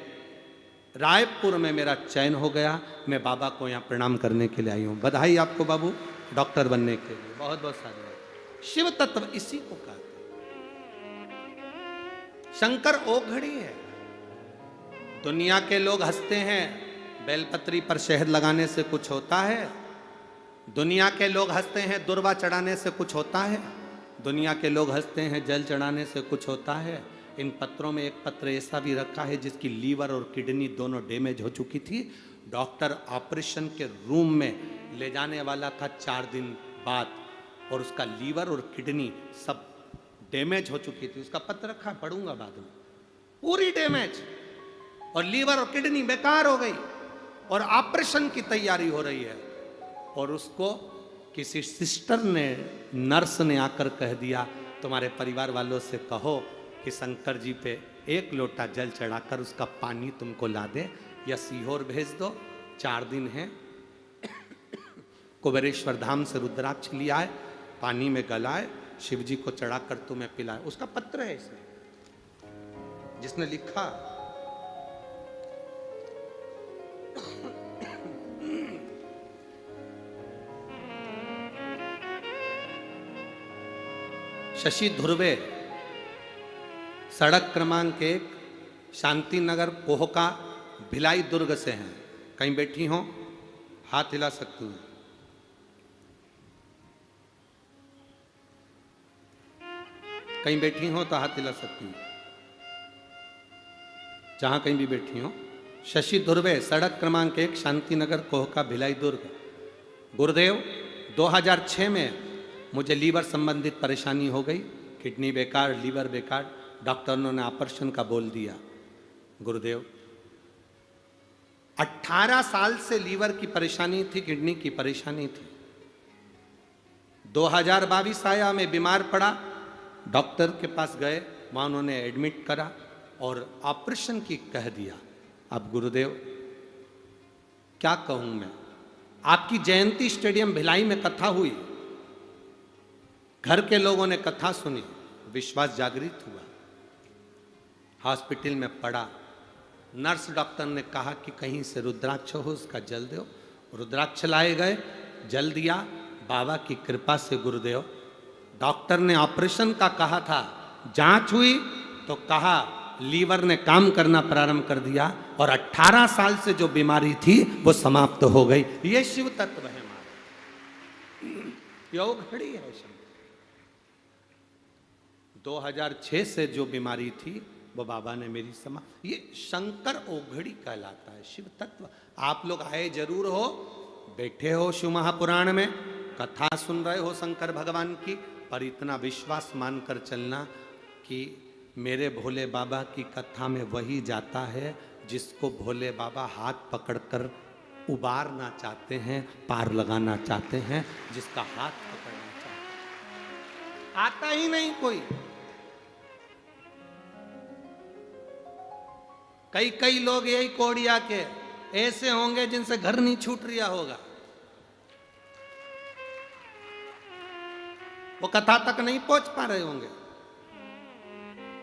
रायपुर में मेरा चयन हो गया। मैं बाबा को यहाँ प्रणाम करने के लिए आई हूँ। बधाई आपको बाबू, डॉक्टर बनने के लिए बहुत बहुत साधुवाद। शिव तत्व इसी को कहते हैं। शंकर ओघड़ी है। दुनिया के लोग हंसते हैं बेलपत्री पर शहद लगाने से कुछ होता है, दुनिया के लोग हंसते हैं दुर्वा चढ़ाने से कुछ होता है, दुनिया के लोग हंसते हैं जल चढ़ाने से कुछ होता है। इन पत्रों में एक पत्र ऐसा भी रखा है जिसकी लीवर और किडनी दोनों डैमेज हो चुकी थी। डॉक्टर ऑपरेशन के रूम में ले जाने वाला था 4 दिन बाद और उसका लीवर और किडनी सब डैमेज हो चुकी थी। उसका पत्र रखा, पढ़ूंगा बाद में। पूरी डैमेज और लीवर और किडनी बेकार हो गई और ऑपरेशन की तैयारी हो रही है और उसको किसी सिस्टर ने, नर्स ने आकर कह दिया तुम्हारे परिवार वालों से कहो कि शंकर जी पे 1 लोटा जल चढ़ाकर उसका पानी तुमको ला दे या सीहोर भेज दो। 4 दिन है। कुबेरेश्वर धाम से रुद्राक्ष लिया है, पानी में गलाए, शिव जी को चढ़ाकर तुम्हें पिलाए। उसका पत्र है इसमें, जिसने लिखा शशि ध्रुवे, सड़क क्रमांक 1, शांति नगर, कोहका भिलाई, दुर्ग से हैं। कहीं बैठी हो हाथ हिला सकती हूँ। कहीं बैठी हो तो हाथ हिला सकती हूँ, जहां कहीं भी बैठी हो। शशि ध्रुवे, सड़क क्रमांक 1, शांति नगर, कोहका भिलाई, दुर्ग। गुरुदेव, 2006 में मुझे लीवर संबंधित परेशानी हो गई, किडनी बेकार, लीवर बेकार। डॉक्टरों ने ऑपरेशन का बोल दिया। गुरुदेव, 18 साल से लीवर की परेशानी थी, किडनी की परेशानी थी। 2022 आया, मैं बीमार पड़ा, डॉक्टर के पास गए, वहाँ उन्होंने एडमिट करा और ऑपरेशन की कह दिया। अब गुरुदेव क्या कहूँ मैं। आपकी जयंती स्टेडियम भिलाई में कथा हुई, घर के लोगों ने कथा सुनी, विश्वास जागृत हुआ। हॉस्पिटल में पड़ा, नर्स डॉक्टर ने कहा कि कहीं से रुद्राक्ष हो उसका जल दो। रुद्राक्ष लाए गए, जल दिया, बाबा की कृपा से गुरुदेव, डॉक्टर ने ऑपरेशन का कहा था, जांच हुई तो कहा लीवर ने काम करना प्रारंभ कर दिया और 18 साल से जो बीमारी थी वो समाप्त हो गई। ये शिव तत्व है हमारा, योग घड़ी है। 2006 से जो बीमारी थी वो बाबा ने मेरी ये शंकर ओघड़ी कहलाता है, शिव तत्व। आप लोग आए जरूर हो, बैठे हो शिव महापुराण में, कथा सुन रहे हो शंकर भगवान की, पर इतना विश्वास मानकर चलना कि मेरे भोले बाबा की कथा में वही जाता है जिसको भोले बाबा हाथ पकड़कर उबारना चाहते हैं, पार लगाना चाहते हैं, जिसका हाथ पकड़ना चाहते हैं। आता ही नहीं कोई। कई कई लोग यही कोड़िया के ऐसे होंगे जिनसे घर नहीं छूट रिया होगा, वो कथा तक नहीं पहुंच पा रहे होंगे।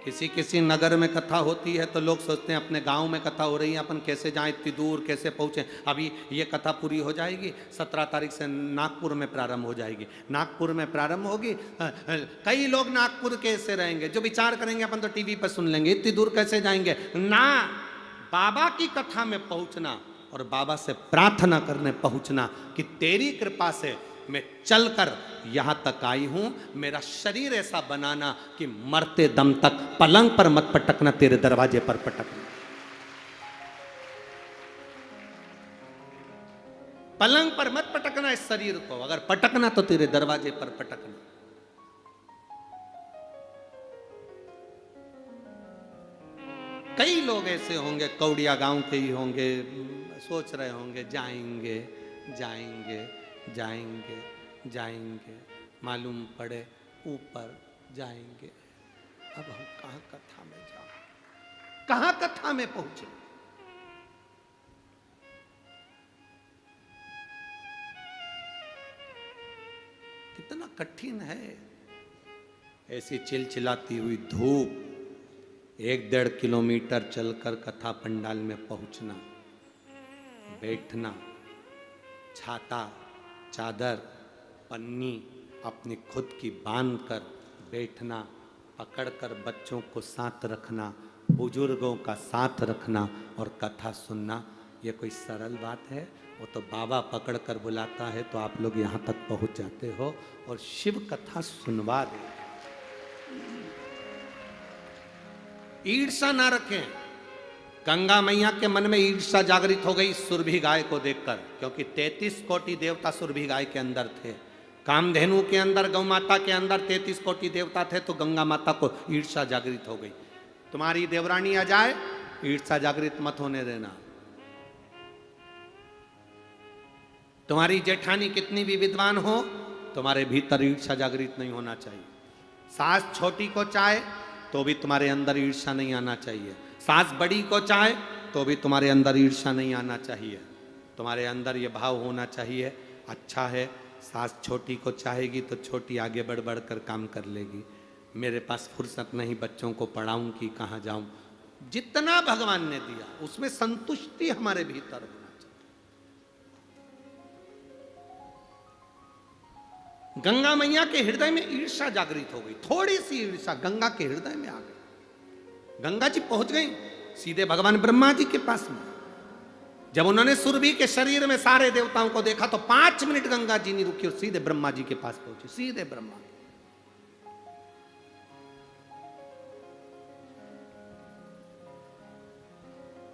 किसी किसी नगर में कथा होती है तो लोग सोचते हैं अपने गांव में कथा हो रही है, अपन कैसे जाएं इतनी दूर, कैसे पहुंचे। अभी ये कथा पूरी हो जाएगी, 17 तारीख से नागपुर में प्रारंभ हो जाएगी। नागपुर में प्रारंभ होगी, कई लोग नागपुर कैसे रहेंगे, जो विचार करेंगे अपन तो टीवी पर सुन लेंगे, इतनी दूर कैसे जाएंगे ना। बाबा की कथा में पहुंचना और बाबा से प्रार्थना करने पहुंचना कि तेरी कृपा से मैं चलकर यहां तक आई हूं, मेरा शरीर ऐसा बनाना कि मरते दम तक पलंग पर मत पटकना, तेरे दरवाजे पर पटकना। पलंग पर मत पटकना इस शरीर को, अगर पटकना तो तेरे दरवाजे पर पटकना। कई लोग ऐसे होंगे, कौड़िया गांव के ही होंगे, सोच रहे होंगे जाएंगे जाएंगे जाएंगे जाएंगे, मालूम पड़े ऊपर जाएंगे। अब हम कहां कथा में जाएं, कहां कथा में पहुंचे। कितना कठिन है ऐसी चिलचिलाती हुई धूप 1-1.5 किलोमीटर चलकर कथा पंडाल में पहुंचना, बैठना, छाता, चादर, पन्नी अपनी खुद की बांध कर बैठना, पकड़कर बच्चों को साथ रखना, बुजुर्गों का साथ रखना और कथा सुनना, ये कोई सरल बात है? वो तो बाबा पकड़कर बुलाता है तो आप लोग यहाँ तक पहुँच जाते हो और शिव कथा सुनवा दे। ईर्षा ना रखें। गंगा मैया के मन में ईर्षा जागृत हो गई सुरभि गाय को देखकर, क्योंकि 33 कोटि देवता सुरभि गाय के अंदर थे। कामधेनु के अंदर, गौ माता के अंदर 33 कोटि देवता थे, तो गंगा माता को ईर्षा जागृत हो गई। तुम्हारी देवरानी आ जाए, ईर्षा जागृत मत होने देना। तुम्हारी जेठानी कितनी भी विद्वान हो, तुम्हारे भीतर ईर्षा जागृत नहीं होना चाहिए। सास छोटी को चाहे तो भी तुम्हारे अंदर ईर्षा नहीं आना चाहिए। सास बड़ी को चाहे तो भी तुम्हारे अंदर ईर्षा नहीं आना चाहिए। तुम्हारे अंदर ये भाव होना चाहिए, अच्छा है सास छोटी को चाहेगी तो छोटी आगे बढ़ बढ़ कर काम कर लेगी, मेरे पास फुर्सत नहीं, बच्चों को पढ़ाऊं कि कहाँ जाऊं। जितना भगवान ने दिया उसमें संतुष्टि हमारे भीतर होना चाहिए। गंगा मैया के हृदय में ईर्षा जागृत हो गई, थोड़ी सी ईर्षा गंगा के हृदय में आ गई। गंगा जी पहुंच गई सीधे भगवान ब्रह्मा जी के पास में। जब उन्होंने सुरभि के शरीर में सारे देवताओं को देखा तो 5 मिनट गंगा जी नहीं रुकी और सीधे ब्रह्मा जी के पास पहुंची, सीधे ब्रह्मा।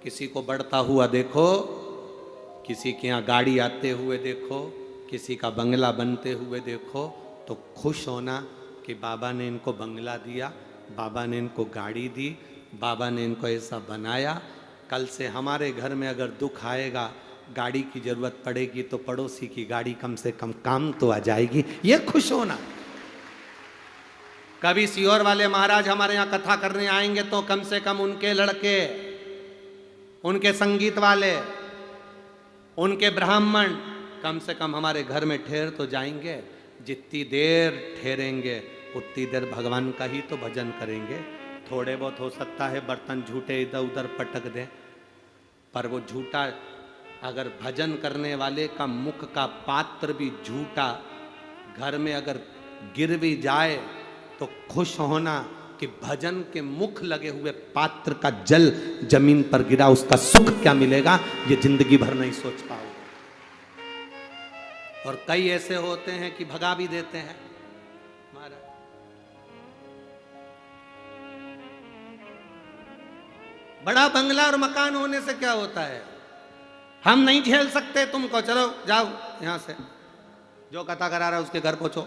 किसी को बढ़ता हुआ देखो, किसी के यहां गाड़ी आते हुए देखो, किसी का बंगला बनते हुए देखो, तो खुश होना कि बाबा ने इनको बंगला दिया, बाबा ने इनको गाड़ी दी, बाबा ने इनको ऐसा बनाया। कल से हमारे घर में अगर दुख आएगा, गाड़ी की जरूरत पड़ेगी तो पड़ोसी की गाड़ी कम से कम काम तो आ जाएगी, ये खुश होना। कभी सीहोर वाले महाराज हमारे यहाँ कथा करने आएंगे तो कम से कम उनके लड़के, उनके संगीत वाले, उनके ब्राह्मण कम से कम हमारे घर में ठहर तो जाएंगे। जितनी देर ठहरेंगे उतनी देर भगवान का ही तो भजन करेंगे। थोड़े बहुत हो सकता है बर्तन झूठे इधर उधर पटक दें, पर वो झूठा, अगर भजन करने वाले का मुख का पात्र भी झूठा घर में अगर गिर भी जाए तो खुश होना कि भजन के मुख लगे हुए पात्र का जल जमीन पर गिरा, उसका सुख क्या मिलेगा ये जिंदगी भर नहीं सोच पाओगे। और कई ऐसे होते हैं कि भगा भी देते हैं। बड़ा बंगला और मकान होने से क्या होता है, हम नहीं झेल सकते तुमको, चलो जाओ यहां से, जो कथा करा रहा है उसके घर पहुंचो।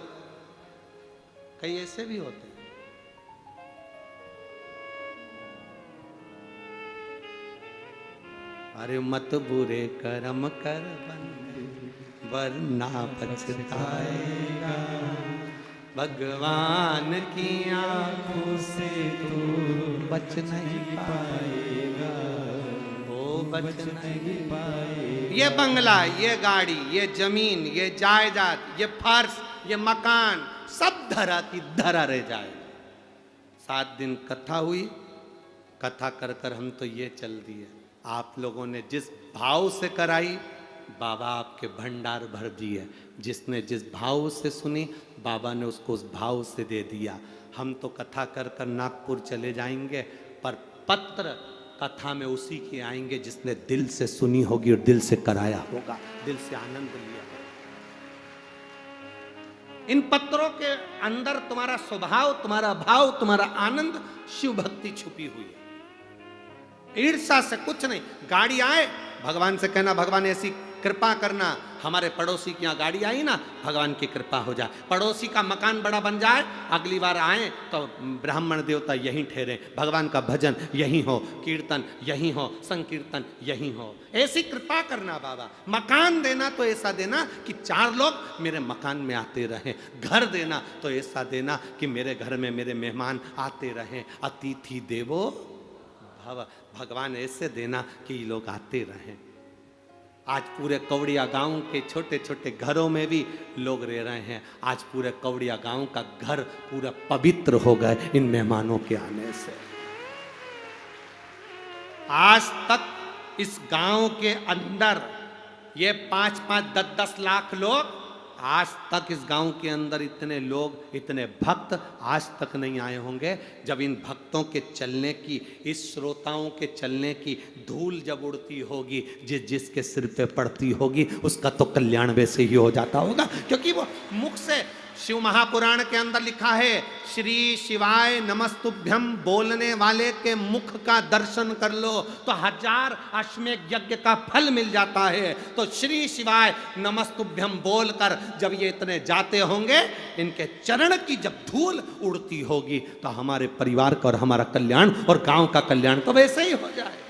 कई ऐसे भी होते हैं। अरे मत बुरे कर्म कर वरना पछताएगा, भगवान की आंखों से तू बच नहीं पाएगा, ओ बच नहीं पाएगा। ये बंगला, ये गाड़ी, ये जमीन, ये जायदाद, ये फर्श, ये मकान सब धरा की धरा रह जाएगा। 7 दिन कथा हुई, कथा कर कर हम तो ये चल दिए। आप लोगों ने जिस भाव से कराई बाबा आपके भंडार भर दिए, जिसने जिस भाव से सुनी बाबा ने उसको उस भाव से दे दिया। हम तो कथा कर कर नागपुर चले जाएंगे, पर पत्र कथा में उसी के आएंगे जिसने दिल से सुनी होगी और दिल से कराया होगा, दिल से आनंद लिया। इन पत्रों के अंदर तुम्हारा स्वभाव, तुम्हारा भाव, तुम्हारा आनंद, शिव भक्ति छुपी हुई है। ईर्षा से कुछ नहीं। गाड़ी आए भगवान से कहना भगवान ऐसी कृपा करना, हमारे पड़ोसी की यहाँ गाड़ी आई ना, भगवान की कृपा हो जाए। पड़ोसी का मकान बड़ा बन जाए, अगली बार आए तो ब्राह्मण देवता यहीं ठहरे, भगवान का भजन यहीं हो, कीर्तन यहीं हो, संकीर्तन यहीं हो। ऐसी कृपा करना बाबा। मकान देना तो ऐसा देना कि 4 लोग मेरे मकान में आते रहें। घर देना तो ऐसा देना कि मेरे घर में मेरे मेहमान आते रहें। अतिथि देवो भव, भगवान ऐसे देना कि लोग आते रहें। आज पूरे कवड़िया गांव के छोटे छोटे घरों में भी लोग रह रहे हैं। आज पूरे कवड़िया गांव का घर पूरा पवित्र हो गए इन मेहमानों के आने से। आज तक इस गांव के अंदर ये 5-5, 10-10 लाख लोग, आज तक इस गांव के अंदर इतने लोग, इतने भक्त आज तक नहीं आए होंगे। जब इन भक्तों के चलने की, इस श्रोताओं के चलने की धूल जब उड़ती होगी, जिसके सिर पे पड़ती होगी, उसका तो कल्याण वैसे ही हो जाता होगा। क्योंकि वो मुख से, शिव महापुराण के अंदर लिखा है, श्री शिवाय नमस्तुभ्यम बोलने वाले के मुख का दर्शन कर लो तो 1000 अश्वमेध यज्ञ का फल मिल जाता है। तो श्री शिवाय नमस्तुभ्यम बोलकर जब ये इतने जाते होंगे, इनके चरण की जब धूल उड़ती होगी तो हमारे परिवार का और हमारा कल्याण और गांव का कल्याण तो वैसे ही हो जाए।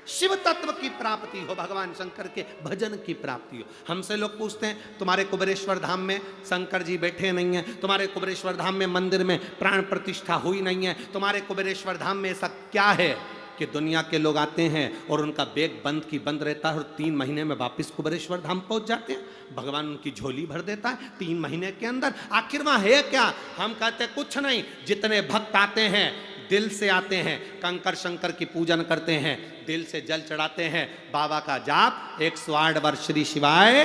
शिव तत्व की प्राप्ति हो, भगवान शंकर के भजन की प्राप्ति हो। हमसे लोग पूछते हैं तुम्हारे कुबेरेश्वर धाम में शंकर जी बैठे नहीं हैं, तुम्हारे कुबेरेश्वर धाम में मंदिर में प्राण प्रतिष्ठा हुई नहीं है, तुम्हारे कुबेरेश्वर धाम में ऐसा क्या है कि दुनिया के लोग आते हैं और उनका बैग बंद की बंद रहता है और 3 महीने में वापस कुबेरेश्वर धाम पहुंच जाते हैं। भगवान उनकी झोली भर देता है 3 महीने के अंदर। आखिर वहां है क्या? हम कहते कुछ नहीं। जितने भक्त आते हैं दिल से आते हैं, कंकर शंकर की पूजन करते हैं, दिल से जल चढ़ाते हैं, बाबा का जाप 108 बार श्री शिवाय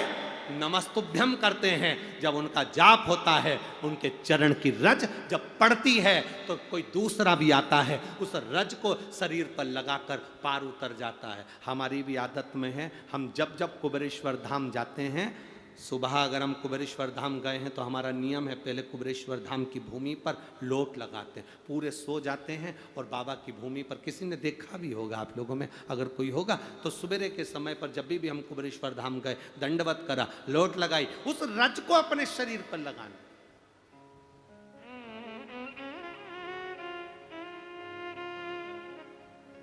नमस्तुभ्यम करते हैं। जब उनका जाप होता है, उनके चरण की रज जब पड़ती है तो कोई दूसरा भी आता है, उस रज को शरीर पर लगाकर पार उतर जाता है। हमारी भी आदत में है, हम जब जब कुबेरेश्वर धाम जाते हैं, सुबह अगर हम कुबेरेश्वर धाम गए हैं तो हमारा नियम है पहले कुबेरेश्वर धाम की भूमि पर लोट लगाते हैं, पूरे सो जाते हैं और बाबा की भूमि पर, किसी ने देखा भी होगा आप लोगों में अगर कोई होगा तो सवेरे के समय पर जब भी हम कुबेरेश्वर धाम गए, दंडवत करा, लोट लगाई, उस रज को अपने शरीर पर लगाना,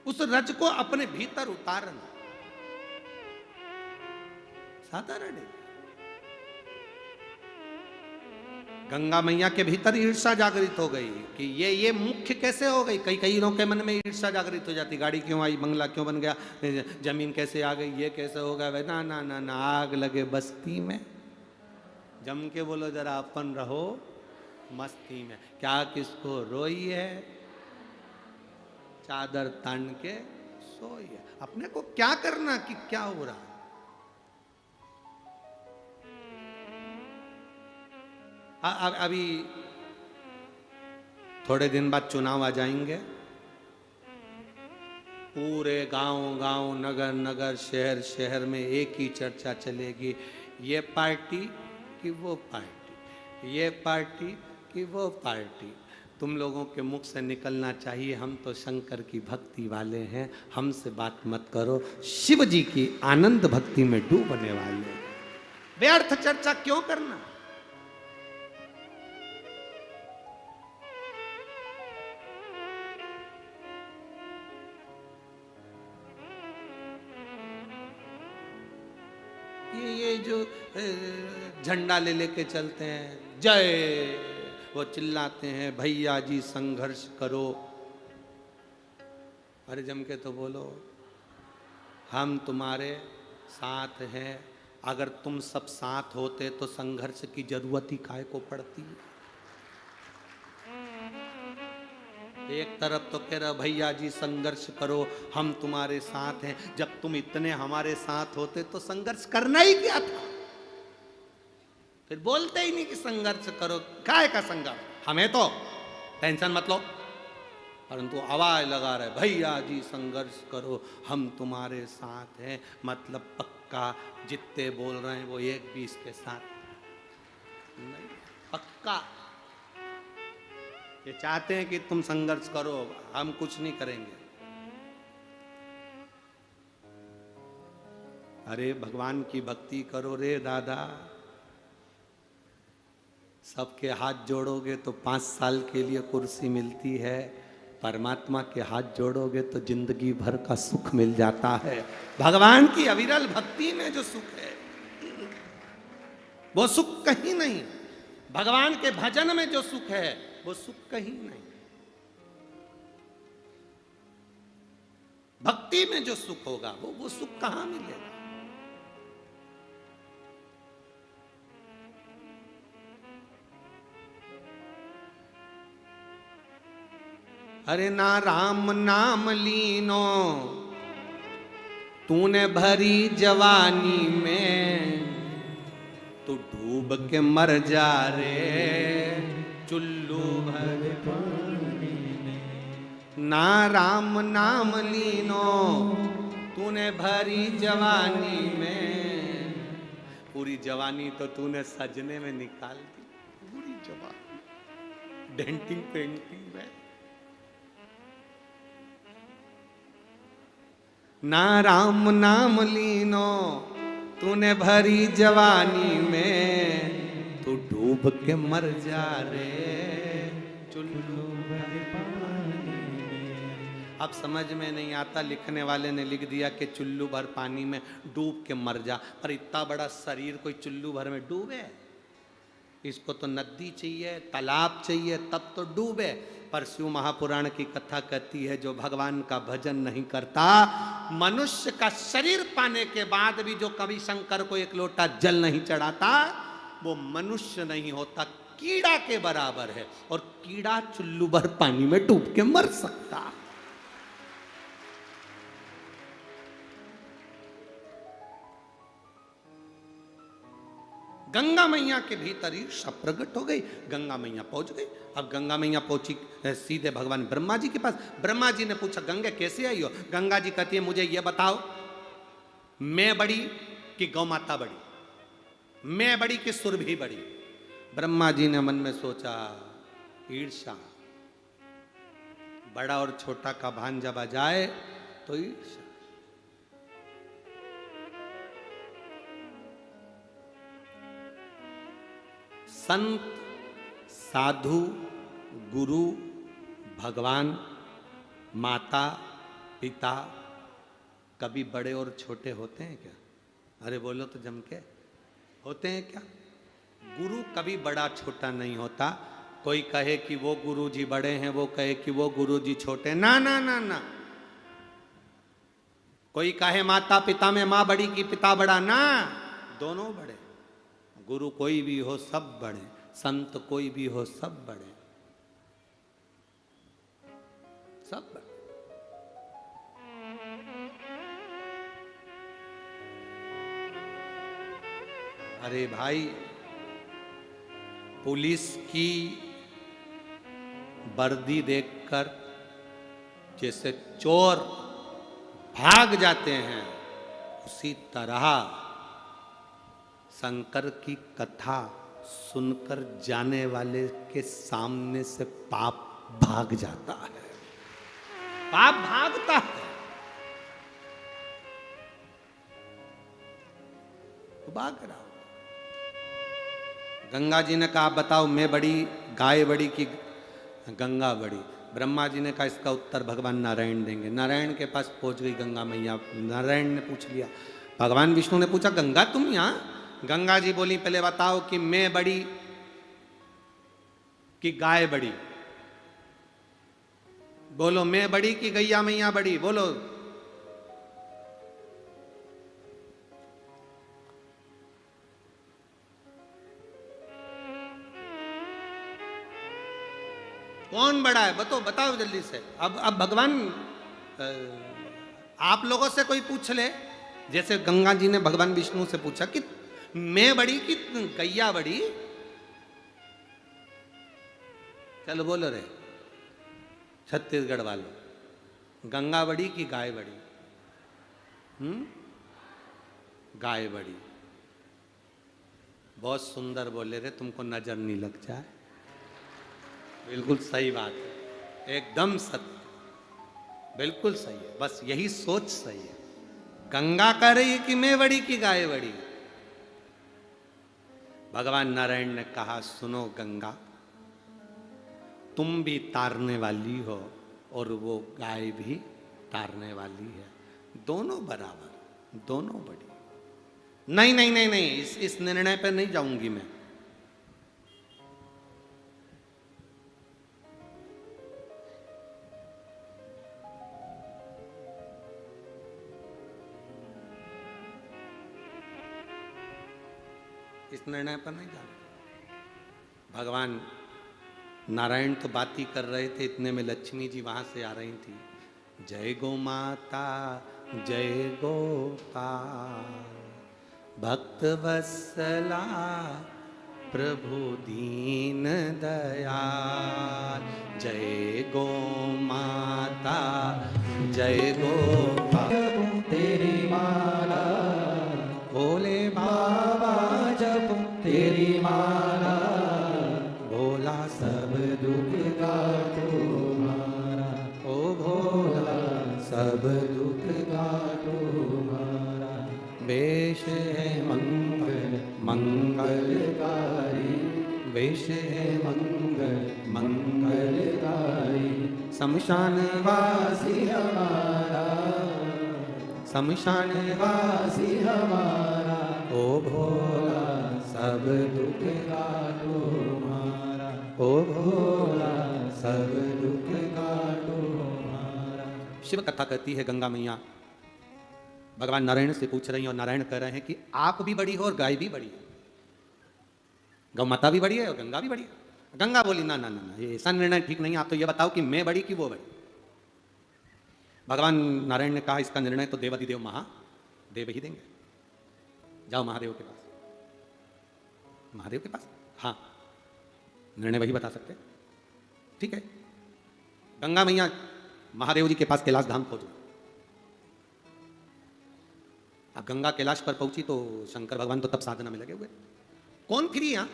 उस रज को अपने भीतर उतारना। साधारण है। गंगा मैया के भीतर ईर्षा जागृत हो गई कि ये मुख्य कैसे हो गई। कई लोगों के मन में ईर्षा जागृत हो जाती, गाड़ी क्यों आई, बंगला क्यों बन गया, जमीन कैसे आ गई, ये कैसे हो गया। ना ना ना ना, आग लगे बस्ती में, जम के बोलो जरा अपन रहो मस्ती में। क्या किसको रोई है, चादर तान के सोई है। अपने को क्या करना कि क्या हो रहा है। अभी थोड़े दिन बाद चुनाव आ जाएंगे, पूरे गांव गांव, नगर नगर, शहर शहर में एक ही चर्चा चलेगी, ये पार्टी कि वो पार्टी, ये पार्टी कि वो पार्टी। तुम लोगों के मुख से निकलना चाहिए, हम तो शंकर की भक्ति वाले हैं, हमसे बात मत करो, शिव जी की आनंद भक्ति में डूबने वाले हैं, व्यर्थ चर्चा क्यों करना। ये जो झंडा ले लेके चलते हैं, जय, वो चिल्लाते हैं भैया जी संघर्ष करो, अरे जम के तो बोलो, हम तुम्हारे साथ हैं, अगर तुम सब साथ होते तो संघर्ष की जरूरत ही काहे को पड़ती है। एक तरफ तो कह रहा भैया जी संघर्ष करो, हम तुम्हारे साथ हैं, जब तुम इतने हमारे साथ होते तो संघर्ष करना ही क्या था। फिर बोलते ही नहीं कि संघर्ष करो, काहे का संघर्ष, हमें तो टेंशन मत लो, परंतु आवाज लगा रहे भैया जी संघर्ष करो, हम तुम्हारे साथ हैं, मतलब पक्का जितने बोल रहे हैं वो एक भी इसके साथ नहीं, पक्का ये चाहते हैं कि तुम संघर्ष करो, हम कुछ नहीं करेंगे। अरे भगवान की भक्ति करो रे दादा, सबके हाथ जोड़ोगे तो 5 साल के लिए कुर्सी मिलती है, परमात्मा के हाथ जोड़ोगे तो जिंदगी भर का सुख मिल जाता है। भगवान की अविरल भक्ति में जो सुख है वो सुख कहीं नहीं, भगवान के भजन में जो सुख है वो सुख कहीं नहीं, भक्ति में जो सुख होगा वो सुख कहां मिलेगा। अरे ना राम नाम लीनो तूने भरी जवानी में, तू डूब के मर जा रे चुल्लू भर पानी में। ना राम नाम लीनो तूने भरी जवानी में, पूरी जवानी तो तूने सजने में निकाल दी, पूरी जवानी डेंटिंग पेंटिंग में। ना राम नाम लीनो तूने भरी जवानी में, तू डूब के मर जा रे चुल्लू भर पानी में। अब समझ में नहीं आता, लिखने वाले ने लिख दिया कि चुल्लू भर पानी में डूब के मर जा, पर इतना बड़ा शरीर कोई चुल्लू भर में डूबे, इसको तो नदी चाहिए, तालाब चाहिए, तब तो डूबे। पर शिव महापुराण की कथा कहती है जो भगवान का भजन नहीं करता, मनुष्य का शरीर पाने के बाद भी जो कभी शंकर को एक लोटा जल नहीं चढ़ाता, वो मनुष्य नहीं होता, कीड़ा के बराबर है, और कीड़ा चुल्लू भर पानी में डूब के मर सकता। गंगा मैया के भीतर ईर्षा प्रकट हो गई, गंगा मैया पहुंच गई। अब गंगा मैया पहुंची सीधे भगवान ब्रह्मा जी के पास। ब्रह्मा जी ने पूछा गंगा कैसे आई हो? गंगा जी कहती है मुझे ये बताओ, मैं बड़ी कि गौ माता बड़ी, मैं बड़ी कि सुरभि बड़ी? ब्रह्मा जी ने मन में सोचा ईर्षा, बड़ा और छोटा का भान जब आ जाए तो ईर्षा। संत, साधु, गुरु, भगवान, माता, पिता कभी बड़े और छोटे होते हैं क्या? अरे बोलो तो जम के, होते हैं क्या? गुरु कभी बड़ा छोटा नहीं होता। कोई कहे कि वो गुरु जी बड़े हैं, वो कहे कि वो गुरु जी छोटे, ना ना ना ना। कोई कहे माता पिता में माँ बड़ी कि पिता बड़ा, ना, दोनों बड़े। गुरु कोई भी हो सब बड़े, संत कोई भी हो सब बड़े, सब बड़े। अरे भाई पुलिस की वर्दी देखकर जैसे चोर भाग जाते हैं, उसी तरह शंकर की कथा सुनकर जाने वाले के सामने से पाप भाग जाता है, पाप भागता है। भाग रहा। गंगा जी ने कहा बताओ मैं बड़ी गाय बड़ी कि गंगा बड़ी? ब्रह्मा जी ने कहा इसका उत्तर भगवान नारायण देंगे। नारायण के पास पहुंच गई गंगा मैया। नारायण ने पूछ लिया, भगवान विष्णु ने पूछा गंगा तुम यहाँ? गंगा जी बोली पहले बताओ कि मैं बड़ी कि गाय बड़ी? बोलो मैं बड़ी कि गैया मैया बड़ी? बोलो। कौन बड़ा है? बताओ जल्दी से। अब भगवान आप लोगों से कोई पूछ ले, जैसे गंगा जी ने भगवान विष्णु से पूछा कि मैं बड़ी कि गैया बड़ी? चलो बोलो रे छत्तीसगढ़ वालों, गंगा बड़ी कि गाय बड़ी? गाय बड़ी। बहुत सुंदर बोले रे, तुमको नजर नहीं लग जाए? बिल्कुल सही बात है, एकदम सत्य, बिल्कुल सही है। बस यही सोच सही है। गंगा कह रही है कि मैं बड़ी कि गाय बड़ी? भगवान नारायण ने कहा सुनो गंगा, तुम भी तारने वाली हो और वो गाय भी तारने वाली है, दोनों बराबर, दोनों बड़ी। नहीं नहीं नहीं नहीं, इस निर्णय पर नहीं जाऊंगी मैं। इस निर्णय पर नहीं जाना। भगवान नारायण तो बात ही कर रहे थे, इतने में लक्ष्मी जी वहां से आ रही थी। जय गो माता जय गोपाल, भक्त वत्सला प्रभु दीन दयाल। जय गो माता जय गोपाल, तेरी माला भोले बाबा जप तेरी माला, भोला सब दुख का तुम्हारा, ओ भोला सब दुख का तुम्हारा। वेश है मंगल मंगलकारी, वेश है मंगल मंगलकारी। शमशान वासी हमारा, शमशान वासी हमारा, ओ भोला सब दुख का तुम्हारा, ओ भोला सब दुख का तुम्हारा। शिव कथा कहती है गंगा मैया भगवान नारायण से पूछ रही हैं और नारायण कह रहे हैं कि आप भी बड़ी हो और गाय भी बड़ी है, गौ माता भी बड़ी है और गंगा भी बड़ी है। गंगा बोली ना ना ना ना, ये ऐसा निर्णय ठीक नहीं, आप तो ये बताओ कि मैं बड़ी कि वो बड़ी? भगवान नारायण ने कहा इसका निर्णय तो देवाधिदेव महादेव ही देंगे। जाओ महादेव के पास। महादेव के पास? हाँ, निर्णय वही बता सकते। ठीक है, गंगा मैया महादेव जी के पास कैलाश धाम पहुंचो। अब गंगा कैलाश पर पहुंची तो शंकर भगवान तो तब साधना में लगे हुए। कौन फ्री यहां?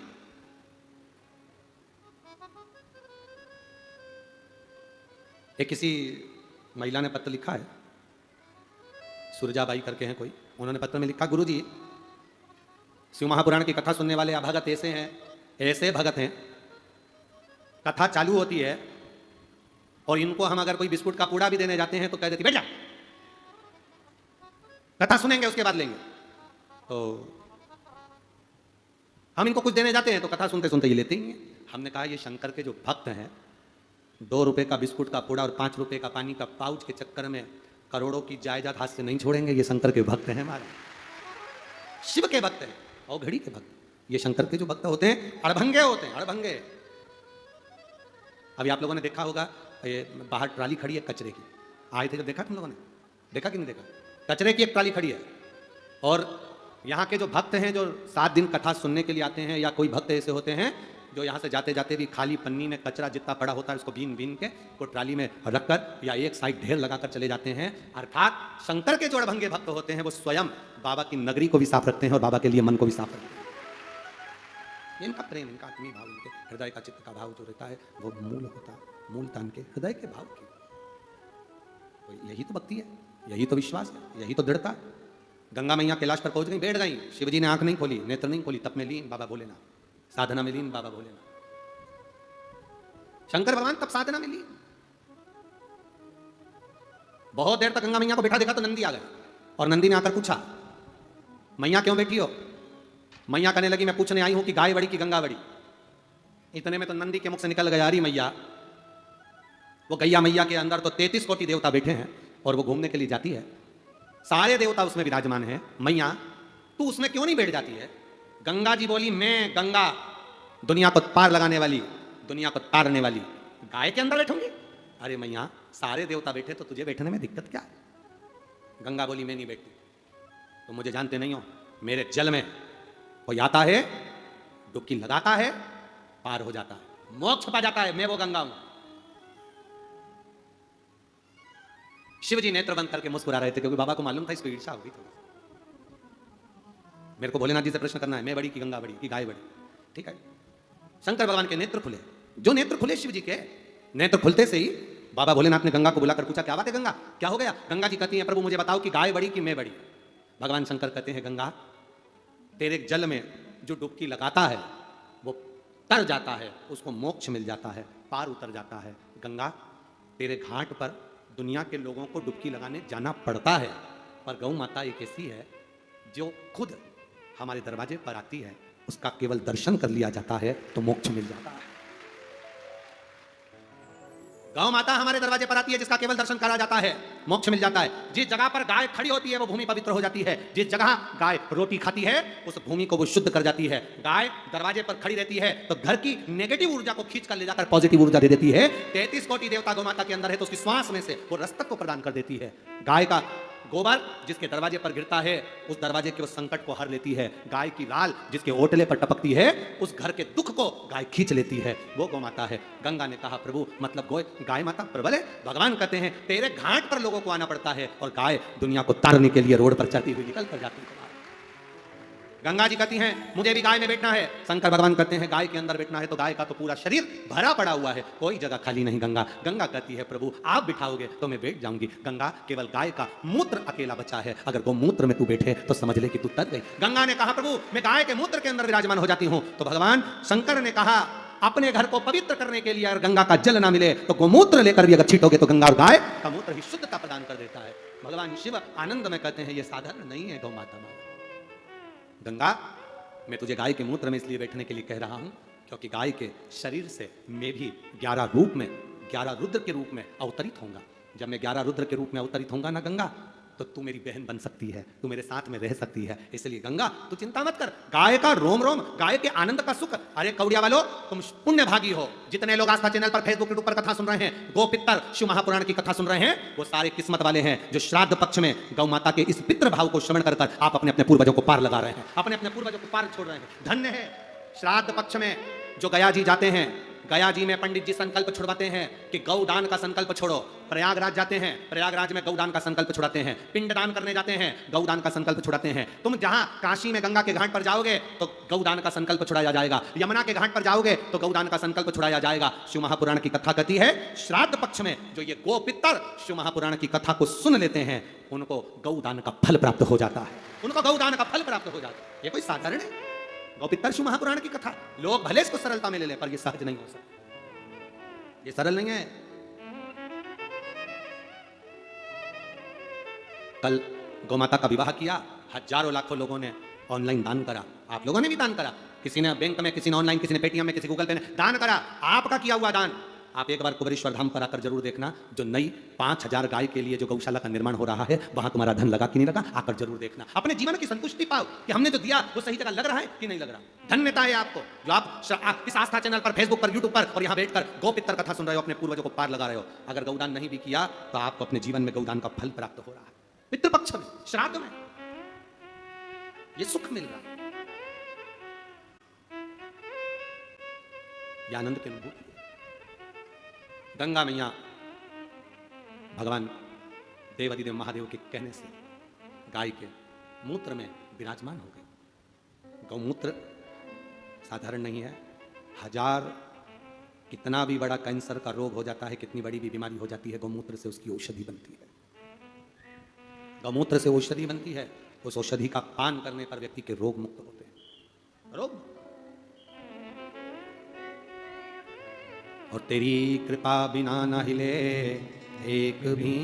एक किसी महिला ने पत्र लिखा है, सुरजाबाई करके हैं कोई, उन्होंने पत्र में लिखा गुरु जी शिव महापुराण की कथा सुनने वाले अभगत ऐसे हैं, ऐसे भगत हैं, कथा चालू होती है और इनको हम अगर कोई बिस्कुट का पूड़ा भी देने जाते हैं तो कह देती बैठ जा, कथा सुनेंगे उसके बाद लेंगे। तो हम इनको कुछ देने जाते हैं तो कथा सुनते सुनते ये लेते ही हैं। हमने कहा ये शंकर के जो भक्त हैं, 2 रुपए का बिस्कुट का पूड़ा और 5 रुपए का पानी का पाउच के चक्कर में करोड़ों की जायदाद हाथ से नहीं छोड़ेंगे। ये शंकर के भक्त हैं, हमारे शिव के भक्त हैं और घड़ी के भक्त। ये शंकर के जो भक्त होते हैं अड़भंगे होते हैं, अड़भंगे। अभी आप लोगों ने देखा होगा ये बाहर ट्राली खड़ी है कचरे की, आए थे जब, देखा तुम लोगों ने? देखा कि नहीं देखा? कचरे की एक ट्राली खड़ी है और यहाँ के जो भक्त हैं जो 7 दिन कथा सुनने के लिए आते हैं, या कोई भक्त ऐसे होते हैं जो यहाँ से जाते जाते भी खाली पन्नी में कचरा जितना पड़ा होता है उसको बीन बीन के वो ट्राली में रखकर या एक साइड ढेर लगाकर चले जाते हैं। अर्थात शंकर के जो अड़भंगे भक्त होते हैं वो स्वयं बाबा की नगरी को भी साफ रखते हैं और बाबा के लिए मन को भी साफ रखते हैं। इनका प्रेम, इनका आत्मीय भाव, इनके हृदय का चित्त का भाव जो रहता है वो मूल होता है, मूल तान के हृदय के भाव की। तो यही तो भक्ति है, यही तो विश्वास है, यही तो दृढ़ता। गंगा मैया कैलाश पर पहुंच गई, बैठ गई, शिवजी ने आंख नहीं खोली, नेत्र नहीं खोली, तप में लीन बाबा भोलेनाथ, साधना में लीन बाबा भोलेनाथ। शंकर भगवान तब साधना में लीन। बहुत देर तक गंगा मैया को बैठा देखा तो नंदी आ गए और नंदी ने आकर पूछा, मैया क्यों बैठी हो? मैया कहने लगी, मैं पूछने आई हूं कि गाय बड़ी की गंगा बड़ी। इतने में तो नंदी के मुख से निकल गया, अरे मैया, वो गैया मैया के अंदर तो 33 कोटि देवता बैठे हैं और वो घूमने के लिए जाती है, सारे देवता उसमें विराजमान हैं, मैया तू उसमें क्यों नहीं बैठ जाती है? गंगा जी बोली, मैं गंगा दुनिया को पार लगाने वाली, दुनिया को तारने वाली, गाय के अंदर बैठूंगी? अरे मैया, सारे देवता बैठे तो तुझे बैठने में दिक्कत क्या है? गंगा बोली, मैं नहीं बैठती, तुम मुझे जानते नहीं हो, मेरे जल में कोई आता है, डुबकी लगाता है, पार हो जाता है, मोक्ष पा जाता है, मैं वो गंगा हूं। शिवजी नेत्र बंद करके मुस्कुरा रहे थे क्योंकि बाबा को मालूम था इसको ईर्ष्या होगी थोड़ी। मेरे को भोलेनाथ जी से प्रश्न करना है, मैं बड़ी की गंगा बड़ी की गाय बड़ी? ठीक है, शंकर भगवान के नेत्र खुले। जो नेत्र खुले शिव जी के, नेत्र खुलते से ही बाबा भोलेनाथ ने गंगा को बुलाकर पूछा, क्या बात है गंगा, क्या हो गया? गंगा जी कहती हैं, प्रभु मुझे बताओ कि गाय बड़ी कि मैं बड़ी? भगवान शंकर कहते हैं, गंगा तेरे जल में जो डुबकी लगाता है वो तर जाता है, उसको मोक्ष मिल जाता है, पार उतर जाता है। गंगा तेरे घाट पर दुनिया के लोगों को डुबकी लगाने जाना पड़ता है, पर गौ माता एक ऐसी है जो खुद हमारे दरवाजे पर आती है, उसका केवल दर्शन कर लिया जाता है तो मोक्ष मिल जाता है। गौ माता हमारे दरवाजे पर आती है, जिसका केवल दर्शन करा जाता है मोक्ष मिल जाता है। जिस जगह पर गाय खड़ी होती है वो भूमि पवित्र हो जाती है, जिस जगह गाय रोटी खाती है उस भूमि को वो शुद्ध कर जाती है। गाय दरवाजे पर खड़ी रहती है तो घर की नेगेटिव ऊर्जा को खींच कर ले जाकर पॉजिटिव ऊर्जा दे देती है। 33 कोटि देवता गौ माता के अंदर है तो उसकी श्वास में से वो रसतत्व को प्रदान कर देती है। गाय का गोबर जिसके दरवाजे पर गिरता है उस दरवाजे के उस संकट को हर लेती है। गाय की लाल जिसके ओटले पर टपकती है उस घर के दुख को गाय खींच लेती है, वो गौ माता है। गंगा ने कहा, प्रभु मतलब गाय माता प्रबल है? भगवान कहते हैं, तेरे घाट पर लोगों को आना पड़ता है और गाय दुनिया को तारने के लिए रोड पर चलती हुई निकल कर जाती है। गंगा जी कहती हैं, मुझे भी गाय में बैठना है। शंकर भगवान कहते हैं, गाय के अंदर बैठना है तो गाय का तो पूरा शरीर भरा पड़ा हुआ है, कोई जगह खाली नहीं। गंगा कहती है, प्रभु आप बिठाओगे तो मैं बैठ जाऊंगी। गंगा केवल गाय का मूत्र अकेला बचा है, अगर वो मूत्र में तू बैठे तो समझ ले कि तू तर गई। गंगा ने कहा, प्रभु मैं गाय के मूत्र के अंदर विराजमान हो जाती हूं। तो भगवान शंकर ने कहा, अपने घर को पवित्र करने के लिए अगर गंगा का जल ना मिले तो गोमूत्र लेकर भी अगर छीटोगे तो गंगा और गाय का मूत्र ही शुद्धता प्रदान कर देता है। भगवान शिव आनंद में कहते हैं, यह साधारण नहीं है गौ माता। गंगा मैं तुझे गाय के मूत्र में इसलिए बैठने के लिए कह रहा हूं क्योंकि गाय के शरीर से मैं भी 11 रूप में, 11 रुद्र के रूप में अवतरित होऊंगा। जब मैं 11 रुद्र के रूप में अवतरित होऊंगा ना गंगा, तो तू मेरी बहन बन सकती है, तू मेरे साथ में रह सकती है। इसलिए गंगा तू चिंता मत कर, गाय का रोम रोम, गाय के आनंद का सुख। अरे कौड़िया वालों, तुम पुण्य भागी हो। जितने लोग आस्था चैनल पर, फेसबुक यूट्यूब पर कथा सुन रहे हैं, गो पितर शिव महापुराण की कथा सुन रहे हैं, वो सारे किस्मत वाले हैं जो श्राद्ध पक्ष में गौ माता के इस पितृ भाव को श्रवण कर आप अपने अपने पूर्वजों को पार लगा रहे हैं, अपने अपने पूर्वजों को पार छोड़ रहे हैं। धन्य है श्राद्ध पक्ष में जो गया जी जाते हैं। गया जी में पंडित जी संकल्प छुड़वाते हैं कि गौदान का संकल्प छोड़ो। प्रयागराज जाते हैं, प्रयागराज में गौदान का संकल्प छुड़ाते हैं। पिंडदान करने जाते हैं, गौदान का संकल्प छुड़ाते हैं। तुम जहां काशी में गंगा के घाट पर जाओगे तो गौदान का संकल्प छुड़ाया जाएगा, यमुना के घाट पर जाओगे तो गौदान का संकल्प छुड़ाया जाएगा। शिव महापुराण की कथा कहती है, श्राद्ध पक्ष में जो ये गो पितर शिव महापुराण की कथा को सुन लेते हैं उनको गौदान का फल प्राप्त हो जाता है, उनको गौदान का फल प्राप्त हो जाता है। ये कोई साधारण है? गौपितर शिव महापुराण की कथा लोग भले इसको सरलता में ले लें, पर यह सहज नहीं हो सकता, ये सरल नहीं है। कल गौमाता का विवाह किया, हजारों लाखों लोगों ने ऑनलाइन दान करा। आप लोगों ने भी दान करा, किसी ने बैंक में, किसी ने ऑनलाइन, किसी ने पेटीएम में, किसी गूगल पे ने दान करा। आपका किया हुआ दान आप एक बार कुबेरेश्वर धाम पर आकर जरूर देखना। जो नई 5000 गाय के लिए जो गौशाला का निर्माण हो रहा है, वहां तुम्हारा धन लगा कि नहीं लगा, आकर जरूर देखना। अपने जीवन की संतुष्टि पाओ कि हमने जो दिया वो सही जगह लग रहा है कि नहीं लग रहा। धन्यता है आपको जो आप इस आस्था चैनल पर, फेसबुक पर, यूट्यूब पर और यहाँ बैठकर गौ पितर कथा सुन रहे हो, अपने पूर्वजों को पार लगा रहे हो। अगर गौदान नहीं भी किया तो आपको अपने जीवन में गौदान का फल प्राप्त हो रहा है। पितृपक्ष में, श्राद्ध में, ये सुख मिल रहा है। ये आनंद की अनुभूति है। गंगा मैया भगवान देवादिदेव महादेव के कहने से गाय के मूत्र में विराजमान हो गई। गौमूत्र साधारण नहीं है। हजार कितना भी बड़ा कैंसर का रोग हो जाता है, कितनी बड़ी भी बीमारी हो जाती है, गौमूत्र से उसकी औषधि बनती है। गौमूत्र से औषधि बनती है। उस औषधि का पान करने पर व्यक्ति के रोग मुक्त होते हैं। रोग। और तेरी कृपा बिना न हिले एक भी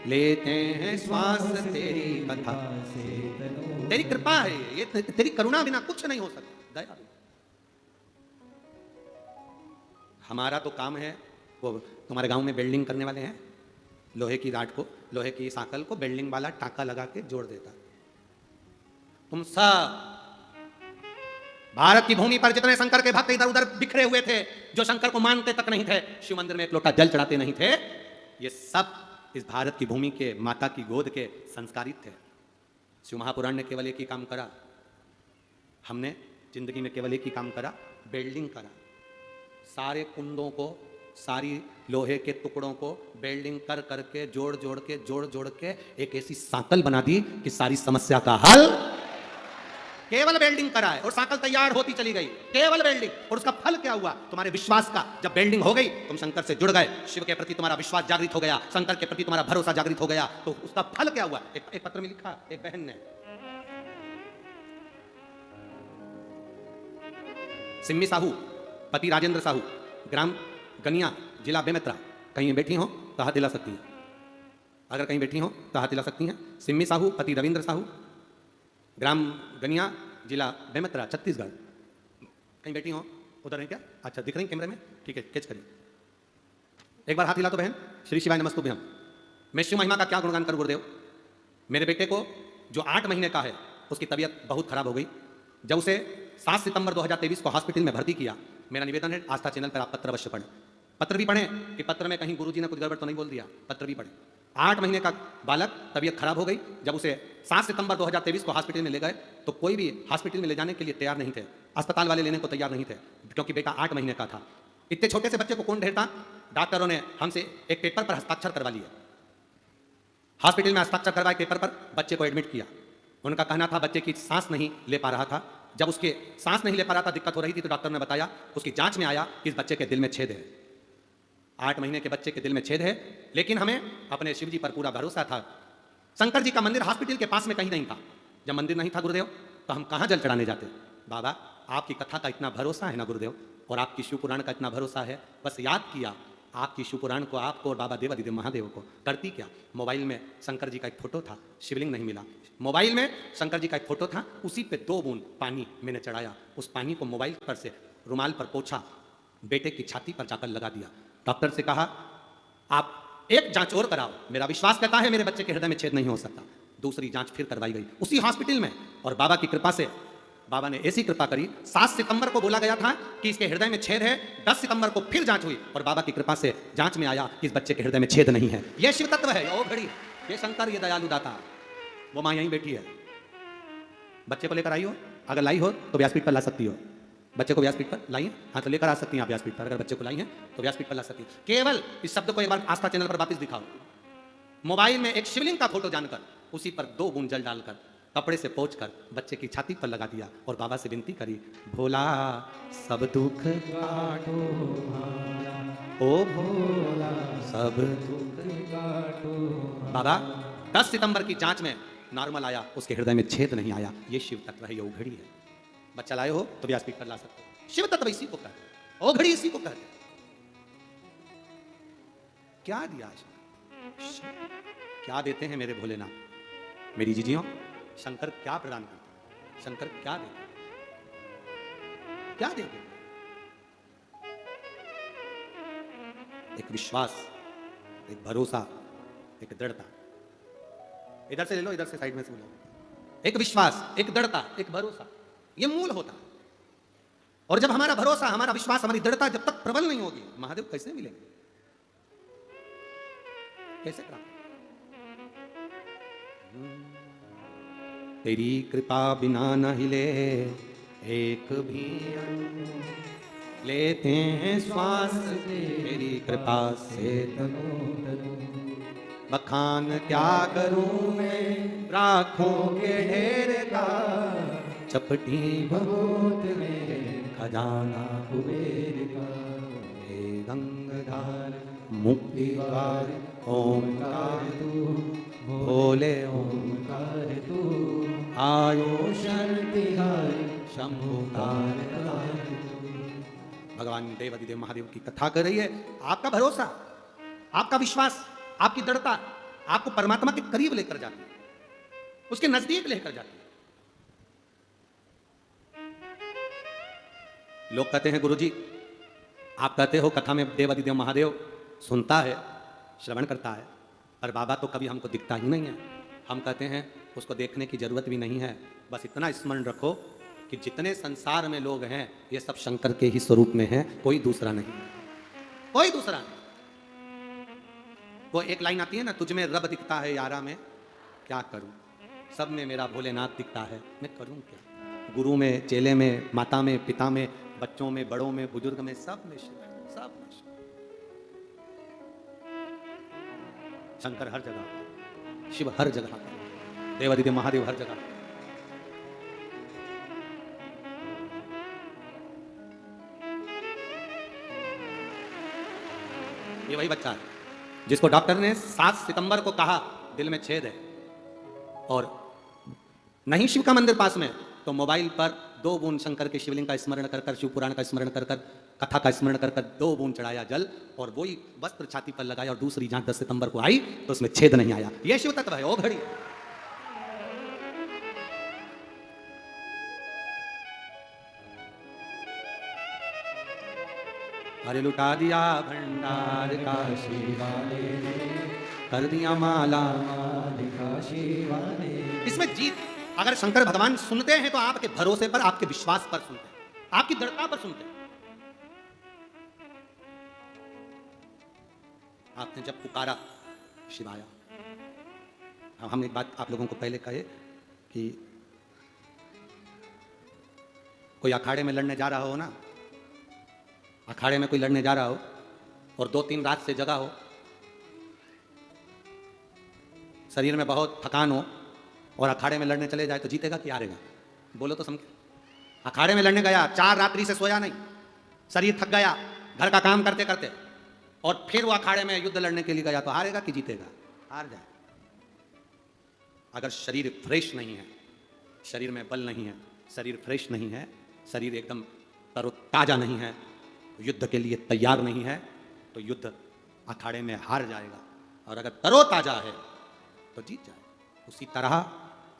लेते हैं श्वास तेरी कथा से। तेरी कृपा है ये, तेरी करुणा बिना कुछ नहीं हो सकता। दया। हमारा तो काम है, वो तुम्हारे गांव में वेल्डिंग करने वाले हैं, लोहे की राड को, लोहे की सांकल को वेल्डिंग वाला टाका लगा के जोड़ देता। तुम सब भारत की भूमि पर जितने शंकर के भक्त इधर उधर बिखरे हुए थे, जो शंकर को मानते तक नहीं थे, शिव मंदिर में एक लोटा जल चढ़ाते नहीं थे, ये सब इस भारत की भूमि के माता की गोद के संस्कारित थे। शिव महापुराण ने केवल एक ही काम करा, हमने जिंदगी में केवल एक ही काम करा, वेल्डिंग करा। सारे कुंडों को, सारी लोहे के टुकड़ों को वेल्डिंग कर करके जोड़ जोड़ के एक ऐसी सांकल बना दी कि सारी समस्या का हल। केवल वेल्डिंग करा है और सांकल तैयार होती चली गई, केवल वेल्डिंग। और उसका फल क्या हुआ? तुम्हारे विश्वास का जब वेल्डिंग हो गई, तुम शंकर से जुड़ गए, शिव के प्रति तुम्हारा विश्वास जागृत हो गया, शंकर के प्रति तुम्हारा भरोसा जागृत हो गया, तो उसका फल क्या हुआ? एक पत्र में लिखा एक बहन ने, सिम्मी साहू, पति राजेंद्र साहू, ग्राम गनिया, जिला बेमेतरा। कहीं बैठी हो तो हाथ हिला सकती हैं। अगर कहीं बैठी हो तो हाथ हिला सकती हैं। सिम्मी साहू, पति रविंद्र साहू, ग्राम गनिया, जिला बेमेतरा, छत्तीसगढ़। कहीं बैठी हो? उधर है क्या? अच्छा, दिख रही कैमरे में? ठीक है, कैच करिए। एक बार हाथ हिला तो बहन। श्री शिवाय नमस्तुभ्यम। मैं शिव महिमा का क्या गुणगान करूं गुरुदेव। मेरे बेटे को जो 8 महीने का है, उसकी तबीयत बहुत खराब हो गई। जब उसे 7 सितंबर 2023 को हॉस्पिटल में भर्ती किया, मेरा निवेदन है आस्था चैनल पर आप पत्र अवश्य पढ़ें। पत्र भी पढ़ें कि पत्र में कहीं गुरुजी ने कुछ गड़बड़ तो नहीं बोल दिया। पत्र भी पढ़ें। 8 महीने का बालक, तबीयत खराब हो गई। जब उसे 7 सितंबर 2023 को हॉस्पिटल में ले गए तो कोई भी हॉस्पिटल में ले जाने के लिए तैयार नहीं थे। अस्पताल वाले लेने को तैयार नहीं थे, क्योंकि बेटा 8 महीने का था। इतने छोटे से बच्चे को कौन ढेरता? डॉक्टरों ने हमसे एक पेपर पर हस्ताक्षर करवा लिया। हॉस्पिटल में हस्ताक्षर करवाए पेपर पर, बच्चे को एडमिट किया। उनका कहना था बच्चे की सांस नहीं ले पा रहा था। जब उसके सांस नहीं ले पा रहा था, दिक्कत हो रही थी, तो डॉक्टर ने बताया, उसकी जांच में आया कि इस बच्चे के दिल में छेद है। 8 महीने के बच्चे के दिल में छेद है। लेकिन हमें अपने शिव जी पर पूरा भरोसा था। शंकर जी का मंदिर हॉस्पिटल के पास में कहीं नहीं था। जब मंदिर नहीं था गुरुदेव, तो हम कहाँ जल चढ़ाने जाते? बाबा, आपकी कथा का इतना भरोसा है ना गुरुदेव, और आपकी शिव पुराण का इतना भरोसा है, बस याद किया आपकी शिव पुराण को, आपको और बाबा देवादिदेव महादेव को। करती क्या? मोबाइल में शंकर जी का एक फोटो था, शिवलिंग नहीं मिला। मोबाइल में शंकर जी का एक फोटो था, उसी पे 2 बूंद पानी मैंने चढ़ाया। उस पानी को मोबाइल पर से रुमाल पर पोंछा, बेटे की छाती पर जाकर लगा दिया। डॉक्टर से कहा, आप एक जांच और कराओ। मेरा विश्वास कहता है मेरे बच्चे के हृदय में छेद नहीं हो सकता। दूसरी जांच फिर करवाई गई उसी हॉस्पिटल में, और बाबा की कृपा से, बाबा ने ऐसी कृपा करी, 7 सितंबर को बोला गया था कि इसके हृदय में छेद है। 10 सितंबर को फिर जांच हुई और बाबा की कृपा से जांच में आया कि इस बच्चे के हृदय में छेद नहीं है। यह शिव तत्व है। ओ घड़ी, ये शंकर, ये दयालु दाता। वो मां यहीं बैठी है। बच्चे को लेकर आई हो, अगर लाई हो तो व्यासपीठ पर ला सकती हो। बच्चे को व्यासपीठ पर लाइए। हाँ, तो लेकर आ सकती हैं आप व्यासपीठ पर। अगर बच्चे को लाई हैं तो व्यासपीठ पर ला सकती हैं। केवल इस शब्द को एक बार आस्था चैनल पर वापस दिखाओ। मोबाइल में एक शिवलिंग का फोटो जानकर, उसी पर 2 बूंद जल डालकर, कपड़े से पोंछकर बच्चे की छाती पर लगा दिया और बाबा से विनती करी, भोला सब दुख काटो हमारा, ओ भोला सब दुख काटो बाबा 10 सितंबर की जांच में नॉर्मल आया, उसके हृदय में छेद नहीं आया। ये शिव तत्व है, ये ओघड़ी है। बच्चा लाए हो तो व्यासपीठ पर ला सकते हो। शिव तत्व इसी को कहते हैं, ओघड़ी इसी को कहते हैं। क्या दिया क्या देते हैं मेरे भोलेनाथ? मेरी जीजियों, शंकर क्या प्रदान करते हैं? शंकर क्या देते हैं? क्या देते हैं? एक विश्वास, एक भरोसा, एक दृढ़ता। इधर से ले लो, इधर से साइड में से लो। एक विश्वास, एक दृढ़ता, एक भरोसा, ये मूल होता है। और जब हमारा भरोसा, हमारा विश्वास, हमारी दृढ़ता जब तक प्रबल नहीं होगी, महादेव कैसे मिलेंगे? कैसे प्राप्त? तेरी कृपा बिना न हिले एक भी लेते हैं श्वास तेरी कृपा से। बखान क्या करूं मैं राखों के ढेर का, चपटी भगवत में खजाना कुबेर का। हे गंगाधार मुक्ति द्वार ओंकार तू भोले ओंकार तू, आयो शरण तिहारी शंभुकार। भगवान देव अधिदेव महादेव की कथा कर रही है। आपका भरोसा, आपका विश्वास, आपकी दृढ़ता आपको परमात्मा के करीब लेकर जाती है, उसके नजदीक लेकर जाती है। लोग कहते हैं गुरुजी आप कहते हो कथा में देव अधिदेव महादेव सुनता है, श्रवण करता है, पर बाबा तो कभी हमको दिखता ही नहीं है। हम कहते हैं उसको देखने की जरूरत भी नहीं है, बस इतना स्मरण रखो कि जितने संसार में लोग हैं ये सब शंकर के ही स्वरूप में हैं, कोई दूसरा नहीं, कोई दूसरा नहीं। वो एक लाइन आती है ना, तुझ में रब दिखता है यारा में क्या करूं, सब में मेरा भोलेनाथ दिखता है मैं करूं क्या। गुरु में, चेले में, माता में, पिता में, बच्चों में, बड़ों में, बुजुर्ग में, सब में शिव है, सब में शिव। शंकर हर जगह, शिव हर जगह, देवादिदेव महादेव हर जगह। ये वही बच्चा है जिसको डॉक्टर ने 7 सितंबर को कहा दिल में छेद है, और नहीं शिव का मंदिर पास में, तो मोबाइल पर 2 बूंद शंकर के शिवलिंग का स्मरण कर कर, शिव पुराण का स्मरण कर कर, कथा का स्मरण कर कर 2 बूंद चढ़ाया जल, और वही वस्त्र छाती पर लगाया, और दूसरी जांच 10 सितंबर को आई तो उसमें छेद नहीं आया। यह शिव तत्व है। ओ घड़ी अरे लुटा दिया भंडार का शिवाले कर दिया माला। शिवाले। इसमें जीत, अगर शंकर भगवान सुनते हैं तो आपके भरोसे पर, आपके विश्वास पर सुनते हैं, आपकी दृढ़ता पर सुनते हैं। आपने जब पुकारा शिवाया, हम एक बात आप लोगों को पहले कहे कि कोई अखाड़े में लड़ने जा रहा हो ना, अखाड़े में कोई लड़ने जा रहा हो और 2-3 रात से जगा हो, शरीर में बहुत थकान हो, और अखाड़े में लड़ने चले जाए तो जीतेगा कि हारेगा? बोलो तो समझे। अखाड़े में लड़ने गया, 4 रात्रि से सोया नहीं, शरीर थक गया घर का काम करते करते, और फिर वो अखाड़े में युद्ध लड़ने के लिए गया, तो हारेगा कि जीतेगा? हार जाए। अगर शरीर फ्रेश नहीं है, शरीर में बल नहीं है, शरीर फ्रेश नहीं है, शरीर एकदम तरोताजा नहीं है, युद्ध के लिए तैयार नहीं है, तो युद्ध अखाड़े में हार जाएगा। और अगर तरोताजा है तो जीत जाएगा। उसी तरह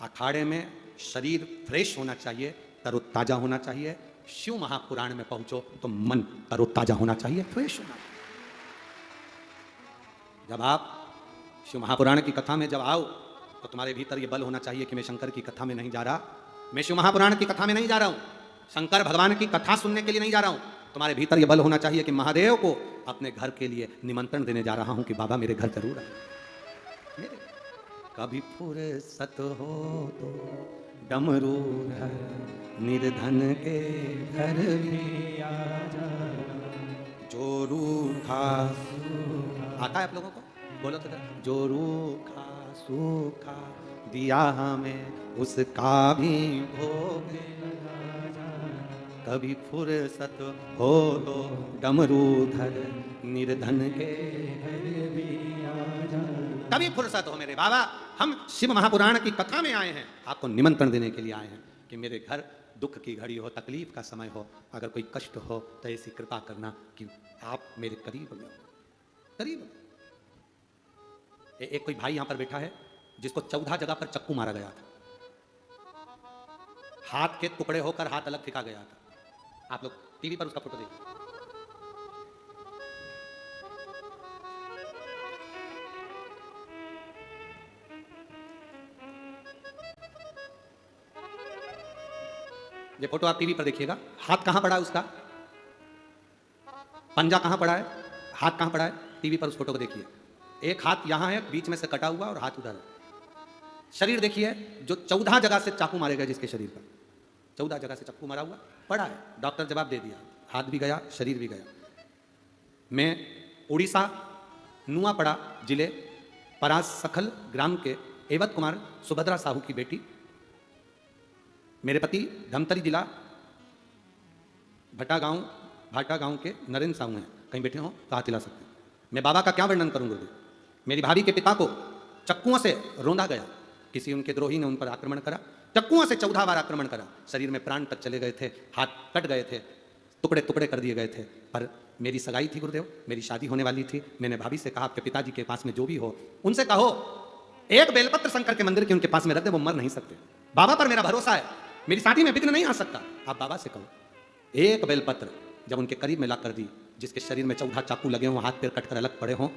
अखाड़े में शरीर फ्रेश होना चाहिए, तरोताजा होना चाहिए। शिव महापुराण में पहुंचो तो मन तरोताजा होना चाहिए, फ्रेश होना चाहिए। जब आप शिव महापुराण की कथा में जब आओ तो तुम्हारे भीतर ये बल होना चाहिए कि मैं शंकर की कथा में नहीं जा रहा, मैं शिव महापुराण की कथा में नहीं जा रहा हूं, शंकर भगवान की कथा सुनने के लिए नहीं जा रहा हूं। तुम्हारे भीतर ये बल होना चाहिए कि महादेव को अपने घर के लिए निमंत्रण देने जा रहा हूं कि बाबा मेरे घर जरूर आए। कभी फुर्सत हो तो डमरू धर, निर्धन के घर भी आ जाना। जो रूखा आता है आप लोगों को? बोलो तो जो रूखा सूखा दिया हमें उसका भी भोग। कभी फुर्सत हो तो डमरू धर, निर्धन के घर भी आ जाना। कभी फुर्सत हो मेरे बाबा, हम शिव महापुराण की कथा में आए हैं, आपको निमंत्रण देने के लिए आए हैं कि मेरे घर दुख की घड़ी हो, तकलीफ का समय हो, अगर कोई कष्ट हो तो ऐसी कृपा करना कि आप मेरे करीब हो, करीब। एक कोई भाई यहां पर बैठा है जिसको 14 जगह पर चक्कू मारा गया था, हाथ के टुकड़े होकर हाथ अलग फेंका गया था। आप लोग टीवी पर उसका फोटो देखिए। ये फोटो आप टीवी पर देखिएगा। हाथ कहां पड़ा है उसका, पंजा कहां पड़ा है, हाथ कहां पड़ा है, टीवी पर उस फोटो को देखिए। एक हाथ यहां है, बीच में से कटा हुआ, और हाथ उधर है। शरीर देखिए, जो 14 जगह से चाकू मारे गए, जिसके शरीर पर 14 जगह से चाकू मारा हुआ पड़ा है। डॉक्टर जवाब दे दिया हाथ भी गया, शरीर भी गया। मैं उड़ीसा नुआपड़ा जिले परास सखल ग्राम के एवत कुमार सुभद्रा साहू की बेटी, मेरे पति धमतरी जिला भाटा गांव के नरेंद्र साहू हैं। कहीं बैठे हो तो हाथ हिला सकते हैं। मैं बाबा का क्या वर्णन करूं गुरुदेव। मेरी भाभी के पिता को चक्कुओं से रौंदा गया, किसी उनके द्रोही ने उन पर आक्रमण करा, चक्कुओं से 14 बार आक्रमण करा, शरीर में प्राण तक चले गए थे, हाथ कट गए थे, टुकड़े टुकड़े कर दिए गए थे। पर मेरी सगाई थी गुरुदेव, मेरी शादी होने वाली थी। मैंने भाभी से कहा आपके पिताजी के पास में जो भी हो उनसे कहो एक बेलपत्र शंकर के मंदिर के उनके पास में रख दे, वो मर नहीं सकते। बाबा पर मेरा भरोसा है, मेरी शादी में विघ्न नहीं आ सकता। आप बाबा से कहो। एक बेलपत्र जब उनके करीब में ला कर दी, जिसके शरीर में 14 चाकू लगे हों, हाथ पैर कटकर अलग पड़े हों,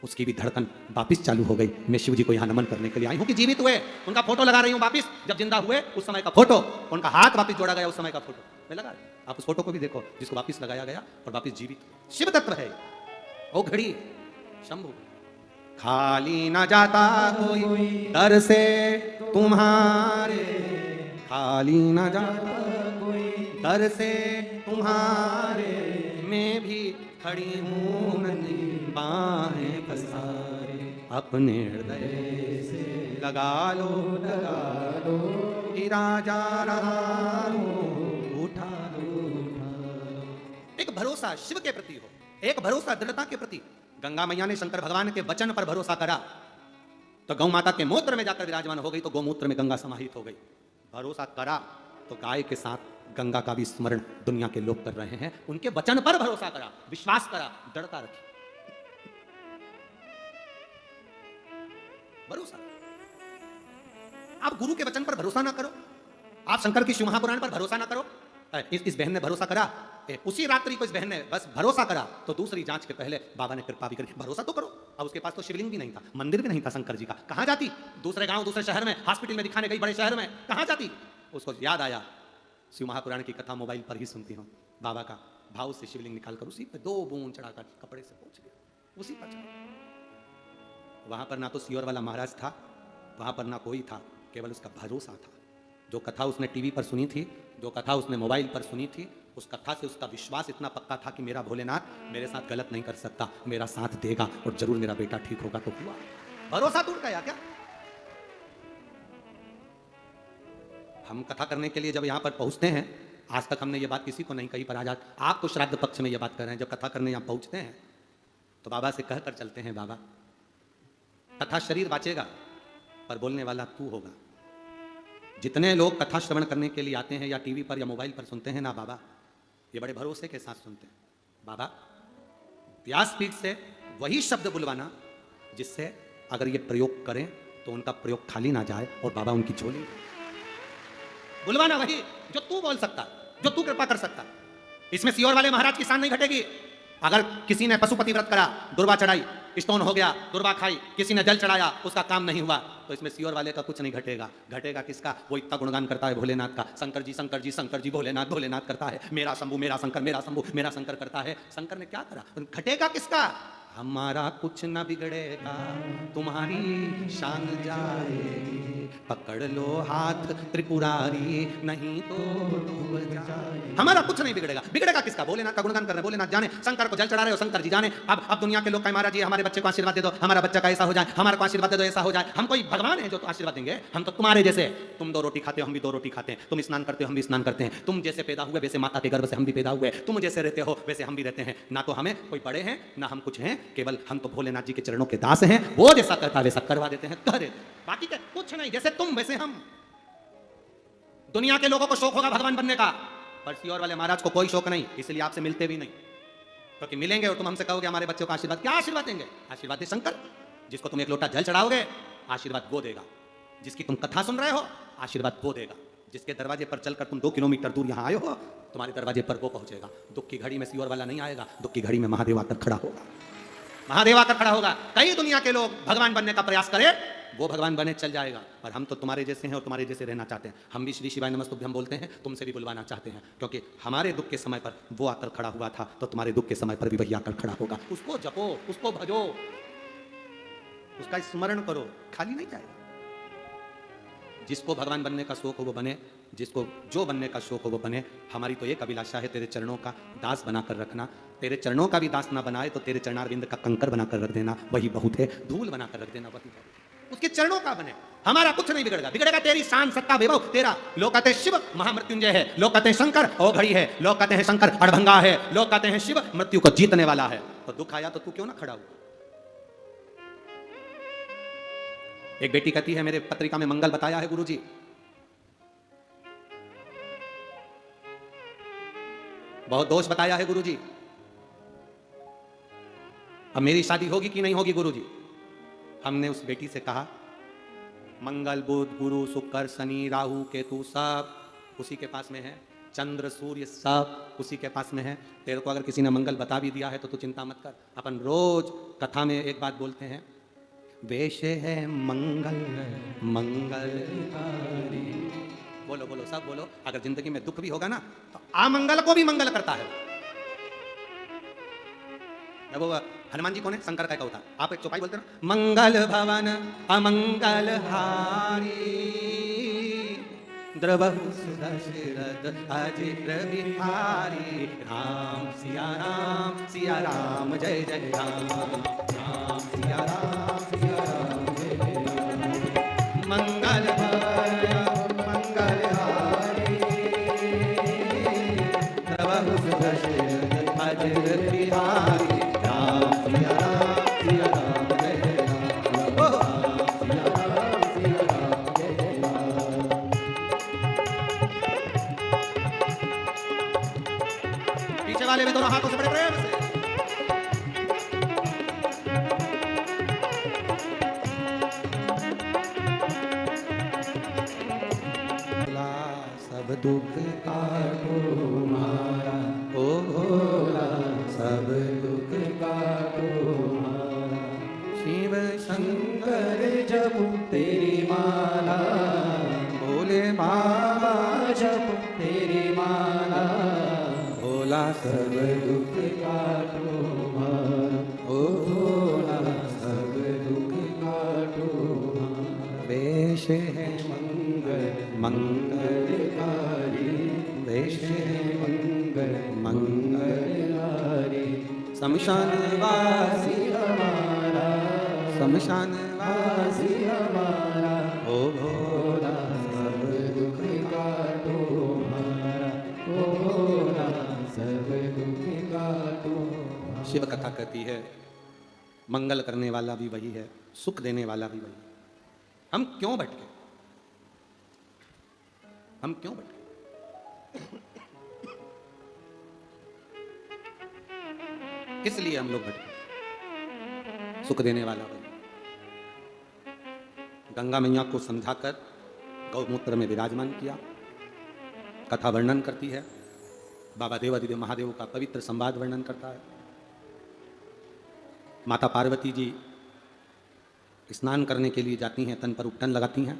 उसकी भी धड़कन वापिस चालू हो गई। मैं शिव जी को यहाँ नमन करने के लिए आई हूँ कि जीवित हुए, उनका फोटो लगा रही हूँ वापिस। जब जिंदा हुए उस समय का फोटो, उनका हाथ वापिस जोड़ा गया उस समय का फोटो मैं लगा रही हूं। आप उस फोटो को भी देखो जिसको वापिस लगाया गया और वापिस जीवित। शिव तत्व है ओ घड़ी शंभु। खाली न जाता कोई दर से तुम्हारे, खाली न जाता कोई दर से तुम्हारे, मैं भी खड़ी हूं नन्ही बाहें पसारे, अपने हृदय से लगा लो गिरा जा रहा हूं, उठा लो। एक भरोसा शिव के प्रति हो, एक भरोसा दृढ़ता के प्रति। गंगा मैया ने शंकर भगवान के वचन पर भरोसा करा तो गौ माता के मूत्र में जाकर विराजमान हो गई, तो गौमूत्र में गंगा समाहित हो गई। भरोसा करा तो गाय के साथ गंगा का भी स्मरण दुनिया के लोग कर रहे हैं। उनके वचन पर भरोसा करा, विश्वास करा, दृढ़ता रखी, भरोसा। आप गुरु के वचन पर भरोसा ना करो, आप शंकर की शिव महापुराण पर भरोसा ना करो। इस बहन ने भरोसा करा, उसी रात्रि को इस बहन ने बस भरोसा करा तो दूसरी जांच के पहले बाबा ने कृपा भी करी। भरोसा तो करो। अब उसके पास तो शिवलिंग भी नहीं था, मंदिर भी नहीं था शंकर जी का, कहां जाती? दूसरे गांव, दूसरे शहर में, हॉस्पिटल में दिखाने गई, बड़े शहर में, कहां जाती? उसको याद आया शिव महापुराण की कथा मोबाइल पर ही सुनती हूँ। बाबा का भाव से शिवलिंग निकालकर उसी पे 2 बूंद चढ़ाकर कपड़े से पहुंच गया, उसी पर चढ़ा। वहां पर ना तो सियोर वाला महाराज था, वहां पर ना कोई था, केवल उसका भरोसा था। जो कथा उसने टीवी पर सुनी थी, जो कथा उसने मोबाइल पर सुनी थी, उस कथा से उसका विश्वास इतना पक्का था कि मेरा भोलेनाथ मेरे साथ गलत नहीं कर सकता, मेरा साथ देगा और जरूर मेरा बेटा ठीक होगा। तो हुआ, भरोसा टूट गया क्या? हम कथा करने के लिए जब यहाँ पर पहुंचते हैं, आज तक हमने ये बात किसी को नहीं कही, पर आज आप तो श्राद्ध पक्ष में ये बात कर रहे हैं। जब कथा करने यहाँ पहुंचते हैं तो बाबा से कहकर चलते हैं, बाबा कथा शरीर बाँचेगा पर बोलने वाला तू होगा। जितने लोग कथा श्रवण करने के लिए आते हैं या टीवी पर या मोबाइल पर सुनते हैं ना बाबा, ये बड़े भरोसे के साथ सुनते हैं। बाबा व्यासपीठ से वही शब्द बुलवाना जिससे अगर ये प्रयोग करें तो उनका प्रयोग खाली ना जाए और बाबा उनकी झोली बुलवाना, वही जो तू बोल सकता, जो तू कृपा कर सकता। इसमें सियोर वाले महाराज की शान नहीं घटेगी। अगर किसी ने पशुपति व्रत करा, दुर्वा चढ़ाई, स्टोन हो गया, दुर्वा खाई, किसी ने जल चढ़ाया, उसका काम नहीं हुआ, तो इसमें सियोर वाले का कुछ नहीं घटेगा। घटेगा किसका? वो इतना गुणगान करता है भोलेनाथ का, शंकर जी शंकर जी शंकर जी, भोलेनाथ भोलेनाथ करता है, मेरा शंभू मेरा शंकर, मेरा शंभू मेरा शंकर करता है। शंकर ने क्या करा? घटेगा किसका? हमारा कुछ न बिगड़ेगा, तुम्हारी शान जाएगी, पकड़ लो हाथ त्रिपुरारी, नहीं तो डूब जाए। हमारा कुछ नहीं बिगड़ेगा। बिगड़ेगा किसका? भोलेनाथ का गुणगान कर रहे, भोलेनाथ जाने। शंकर को जल चढ़ा रहे हो, शंकर जी जाने। अब दुनिया के लोग कहें महाराज जी हमारे बच्चे को आशीर्वाद दे दो, हमारा बच्चा का ऐसा हो जाए, हमारे को आशीर्वाद दे दो, ऐसा हो जाए। हम कोई भगवान है जो तो आशीर्वाद देंगे? हम तो तुम्हारे जैसे, तुम 2 रोटी खाते हो, हम भी 2 रोटी खाते हैं, तुम स्नान करते हो, हम भी स्नान करते हैं, तुम जैसे पैदा हुए वैसे माता के गर्भ से हम भी पैदा हुए, तुम जैसे रहते हो वैसे हम भी रहते हैं। ना तो हमें कोई बड़े हैं ना हम कुछ हैं, केवल हम तो भोलेनाथ जी के चरणों के दास हैं। वो जैसा करता है वैसा करवा देते हैं, कह देते। बाकी क्या कुछ नहीं, जैसे तुम वैसे हम। दुनिया के लोगों को शौक होगा भगवान बनने का, पर सियोर वाले महाराज को कोई शौक नहीं, इसलिए आपसे मिलते भी नहीं। क्योंकि मिलेंगे और तुम हमसे कहोगे हमारे बच्चों का आशीर्वाद, क्या आशीर्वाद देंगे? आशीर्वाद दे शंकर। जिसको तुम 1 लोटा जल चढ़ाओगे आशीर्वाद वो देगा, जिसकी तुम कथा सुन रहे हो आशीर्वाद वो देगा, जिसके दरवाजे पर चलकर तुम 2 किलोमीटर दूर यहाँ आए हो तुम्हारे दरवाजे पर वो पहुंचेगा। दुख की घड़ी में सियोर वाला नहीं आएगा, दुख की घड़ी में महादेव आकर खड़ा होगा, महादेव आकर खड़ा होगा। कई दुनिया के लोग भगवान बनने का प्रयास करें, वो भगवान बने चल जाएगा, पर हम तो तुम्हारे जैसे हैं और तुम्हारे जैसे रहना चाहते हैं। हम भी श्री शिवाय नमस्तुभ्यम बोलते हैं, तुमसे भी बुलवाना चाहते हैं, क्योंकि हमारे दुख के समय पर वो आकर खड़ा हुआ था, तो तुम्हारे दुख के समय पर भी वही आकर खड़ा होगा। उसको जपो, उसको भजो, उसका स्मरण करो, खाली नहीं जाएगा। जिसको भगवान बनने का शौक हो वो बने, जिसको जो बनने का शौक हो वो बने। हमारी तो एक अभिलाषा है, तेरे चरणों का दास बनाकर रखना। तेरे चरणों का भी दास ना बनाए तो तेरे चरणारविंद का कंकर बनाकर रख देना, वही बहुत है। धूल बनाकर रख देना, वही बहुत है। उसके चरणों का बने, हमारा कुछ नहीं बिगड़ेगा। बिगड़ेगा तेरी शान सत्ता वैभव तेरा। लोग कहते हैं शिव महामृत्युंजय है, लोग कहते हैं शंकर अवघड़ी है, लोग कहते हैं शंकर अड़भंगा है, लोग कहते हैं शिव मृत्यु को जीतने वाला है। तो दुख आया तो तू क्यों ना खड़ा हुआ? एक बेटी कहती है मेरे पत्रिका में मंगल बताया है गुरुजी, बहुत दोष बताया है गुरुजी, अब मेरी शादी होगी कि नहीं होगी गुरुजी? हमने उस बेटी से कहा मंगल बुध गुरु शुक्र शनि राहु केतु सब उसी के पास में है, चंद्र सूर्य सब उसी के पास में है। तेरे को अगर किसी ने मंगल बता भी दिया है तो तू चिंता मत कर। अपन रोज कथा में एक बात बोलते हैं, वेश है मंगल मंगलकारी। बोलो बोलो सब बोलो। अगर जिंदगी में दुख भी होगा ना तो अमंगल को भी मंगल करता है। वो हनुमान जी कौन है? शंकर का होता। आप एक चौपाई बोलते ना, मंगल भवन अमंगल हारी द्रवहु सुदशरथ अजित बिहारी। राम सिया राम जय जय राम, राम सिया राम जय जय राम। मंगल भवन मंगल हारी द्रवहु सुदशरथ अजित बिहारी। पीछे वाले में दोनों हाथों से बड़े प्रेम से सब दुख काटो मारा, ओ भोला सब दुख काटो मारा। शिव शंकर जप तेरी माला, भोले बाबा जप तेरी माला। भोला सब दुख काटो मारा, ओ भोला सब दुख काटो मारा। वेश है मंगलकारी, वेश है मंगलकारी। शमशान वासी हमारा, शमशान वासी हमारा। ओ भोला सब दुख काटो हमारा, ओ भोला सब दुख काटो। शिव कथा कहती है मंगल करने वाला भी वही है, सुख देने वाला भी वही है। हम क्यों भटके? हम क्यों भटके? किस लिए हम लोग भटके? सुख देने वाला वही। गंगा मैया को समझाकर गौमूत्र में विराजमान किया। कथा वर्णन करती है, बाबा देवादिदेव महादेव का पवित्र संवाद वर्णन करता है। माता पार्वती जी स्नान करने के लिए जाती हैं, तन पर उपटन लगाती हैं।